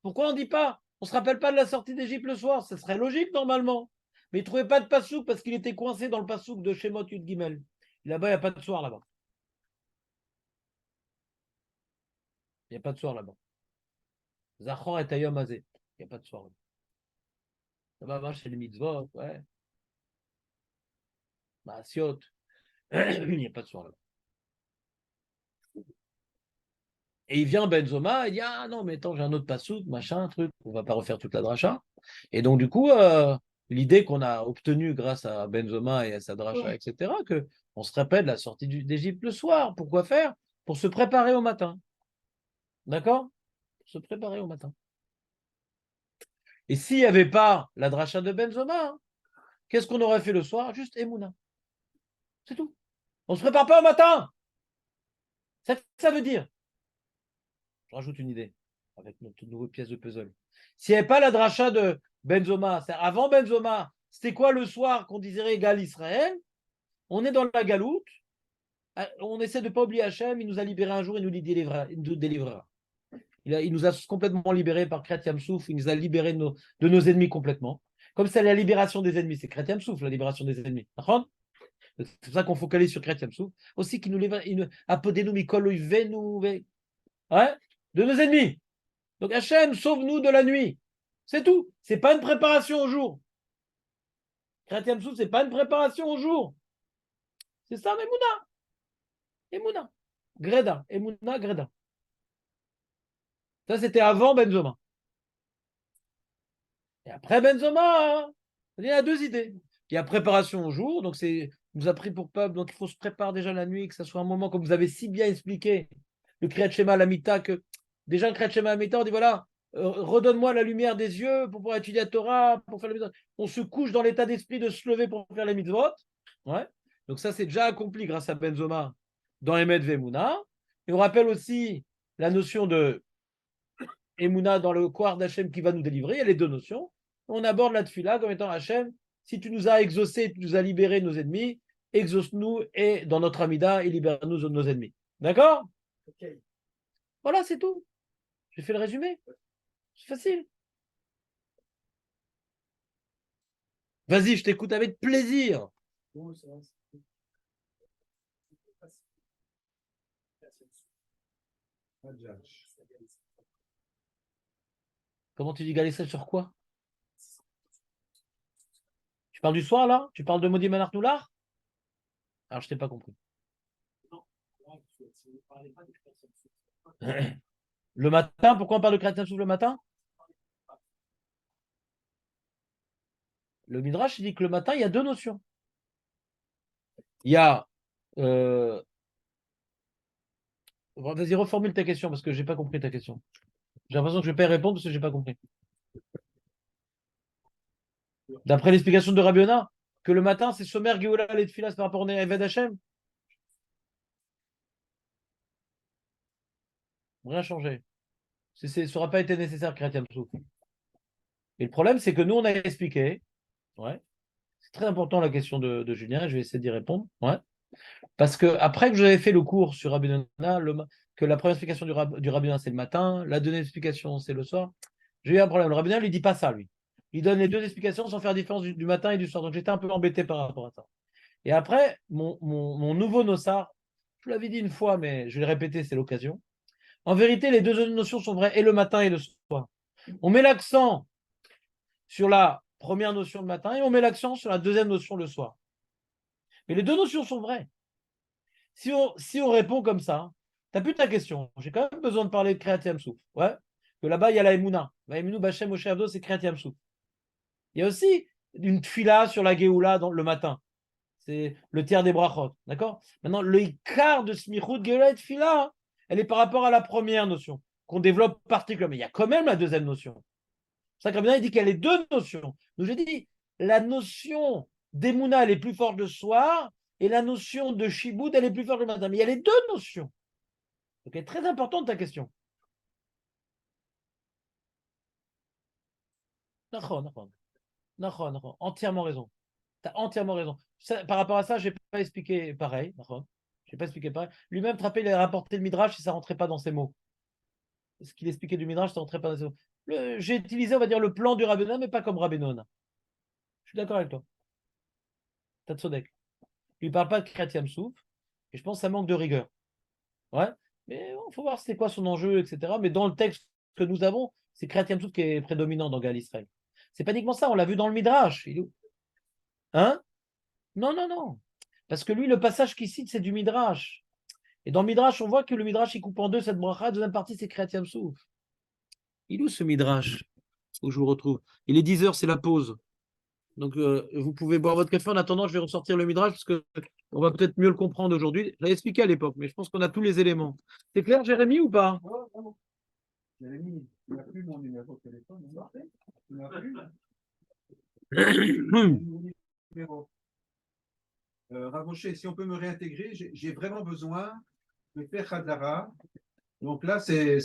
Pourquoi on ne dit pas? On ne se rappelle pas de la sortie d'Égypte le soir? Ça serait logique normalement. Mais il ne trouvait pas de passouk parce qu'il était coincé dans le passouk de Shemot Yud Gimel. Là-bas, il n'y a pas de soir là-bas. Il n'y a pas de soir là-bas. Zachor et Ayom Azé. Il n'y a pas de soir là-bas. Là-bas, chez les mitzvot, ouais. Maasiot. Il n'y a pas de soir là-bas. Et il vient Benzoma, il dit ah non, mais attends, j'ai un autre passouk, machin, truc, on va pas refaire toute la dracha. Et donc, du coup, l'idée qu'on a obtenue grâce à Benzoma et à sa dracha, etc., que on se rappelle la sortie d'Égypte le soir. Pourquoi faire? Pour se préparer au matin. D'accord? Pour se préparer au matin. Et s'il n'y avait pas la dracha de Benzoma, qu'est-ce qu'on aurait fait le soir? Juste Emouna. C'est tout. On ne se prépare pas au matin. Ça veut dire. Je rajoute une idée avec notre nouvelle pièce de puzzle. S'il n'y avait pas la dracha de Benzoma, avant Benzoma, c'était quoi le soir qu'on disait égal Israël? On est dans la galoute, on essaie de ne pas oublier Hachem, il nous a libérés un jour, il nous délivrera. Il nous a complètement libérés par Kriyat Yamsouf, il nous a libérés de nos ennemis complètement. Comme c'est la libération des ennemis, c'est Kriyat Yamsouf, la libération des ennemis. C'est pour ça qu'on focalise sur Kriyat Yamsouf. Aussi, qu'il nous libère, apodenu mikol oivenu, ouais, de nos ennemis. Donc Hachem, sauve-nous de la nuit. C'est tout. C'est pas une préparation au jour. Kriyat Yamsouf, c'est pas une préparation au jour. C'est ça, Emouna. Emouna. Greda. Emouna, Greda. Ça, c'était avant Benzoma. Et après Benzoma, hein, il y a deux idées. Il y a préparation au jour, donc c'est nous a pris pour peuple, donc il faut se préparer déjà la nuit, que ce soit un moment, comme vous avez si bien expliqué, le Kriyat Shema à la Mita, que déjà le Kriyat Shema à la Mita, on dit voilà, redonne-moi la lumière des yeux pour pouvoir étudier la Torah, pour faire les mitzvot. On se couche dans l'état d'esprit de se lever pour faire les mitzvot. Ouais. Donc ça, c'est déjà accompli grâce à Benzoma dans Emet Vemuna. Et on rappelle aussi la notion de Emouna dans le Kohar d'Hachem qui va nous délivrer. Il y a les deux notions. On aborde la tefila comme étant Hachem, si tu nous as exaucés, tu nous as libérés de nos ennemis, exauce-nous et dans notre amida et libère-nous de nos ennemis. D'accord? Okay. Voilà, c'est tout. J'ai fait le résumé. C'est facile. Vas-y, je t'écoute avec plaisir. Comment tu dis Galissa sur quoi? Tu parles du soir là? Tu parles de Modi Manartoular? Alors je t'ai pas compris. Le matin, pourquoi on parle de chrétien souffle le matin? Le Midrash dit que le matin, il y a deux notions. Il y a. Vas-y, reformule ta question parce que je n'ai pas compris ta question. J'ai l'impression que je ne vais pas y répondre parce que je n'ai pas compris. D'après l'explication de Rabbi Yonah, que le matin, c'est Somer, Géoula, les Tfilas par rapport à Eved Hashem. Rien changé. Ça n'aura pas été nécessaire, Kriyat Souf. Et le problème, c'est que nous, on a expliqué. Ouais. C'est très important la question de Julien, je vais essayer d'y répondre. Ouais. Parce que après que j'avais fait le cours sur Rabbi Yonah, que la première explication du Rabbi Yonah, c'est le matin, la deuxième explication, c'est le soir, j'ai eu un problème. Le Rabbi Yonah, il ne dit pas ça, lui. Il donne les deux explications sans faire différence du matin et du soir. Donc j'étais un peu embêté par rapport à ça. Et après, mon nouveau Nossar, je l'avais dit une fois, mais je vais le répéter, c'est l'occasion. En vérité, les deux notions sont vraies, et le matin et le soir. On met l'accent sur la première notion le matin et on met l'accent sur la deuxième notion le soir. Mais les deux notions sont vraies. Si on répond comme ça, tu n'as plus ta question. J'ai quand même besoin de parler de Kriyat Yam-Souf. Ouais. Que là-bas, il y a la Emouna. La Emouna, Bachem, Moshe Avdo, c'est Kriyat Yam-Souf. Il y a aussi une tfila sur la Géoula le matin. C'est le tiers des brachot. D'accord. Maintenant, le quart de Smichut, Géoula et tfila, elle est par rapport à la première notion, qu'on développe particulièrement. Mais il y a quand même la deuxième notion. C'est ça que Rabbi il dit qu'il y a les deux notions. Donc j'ai dit, la notion d'Emouna, elle est plus forte le soir, et la notion de Shiboud, elle est plus forte le matin. Mais il y a les deux notions. Donc elle est très importante ta question. Entièrement raison. Tu as entièrement raison. Par rapport à ça, je n'ai pas expliqué pareil. Je n'ai pas expliqué pareil. Lui-même, Trappé, il a rapporté le Midrash si ça ne rentrait pas dans ses mots. Ce qu'il expliquait du Midrash, ça ne rentrait pas dans ses mots. J'ai utilisé, on va dire, le plan du Rabbeinu, mais pas comme Rabbeinu. Je suis d'accord avec toi. T'as Tzodek. Il ne parle pas de Kriyat Yam-Souf, et je pense que ça manque de rigueur. Ouais, mais il faut voir c'est quoi son enjeu, etc. Mais dans le texte que nous avons, c'est Kriyat Yam-Souf qui est prédominant dans Gal Israël. C'est pas uniquement ça, on l'a vu dans le Midrash. Hein? Non, non, non. Parce que lui, le passage qu'il cite, c'est du Midrash. Et dans le Midrash, on voit que le Midrash, il coupe en deux cette bracha. La deuxième partie, c'est Kriyat Yam-Souf. Il est où ce Midrash? Où je vous retrouve. Il est 10 heures, c'est la pause. Donc, vous pouvez boire votre café. En attendant, je vais ressortir le Midrash parce qu'on va peut-être mieux le comprendre aujourd'hui. Je l'avais expliqué à l'époque, mais je pense qu'on a tous les éléments. C'est clair, Jérémy, ou pas? Jérémy, tu n'as plus mon numéro de téléphone, non? Tu n'as plus mon numéro. Ravochet, si on peut me réintégrer, j'ai vraiment besoin de faire Hadara. Donc là, c'est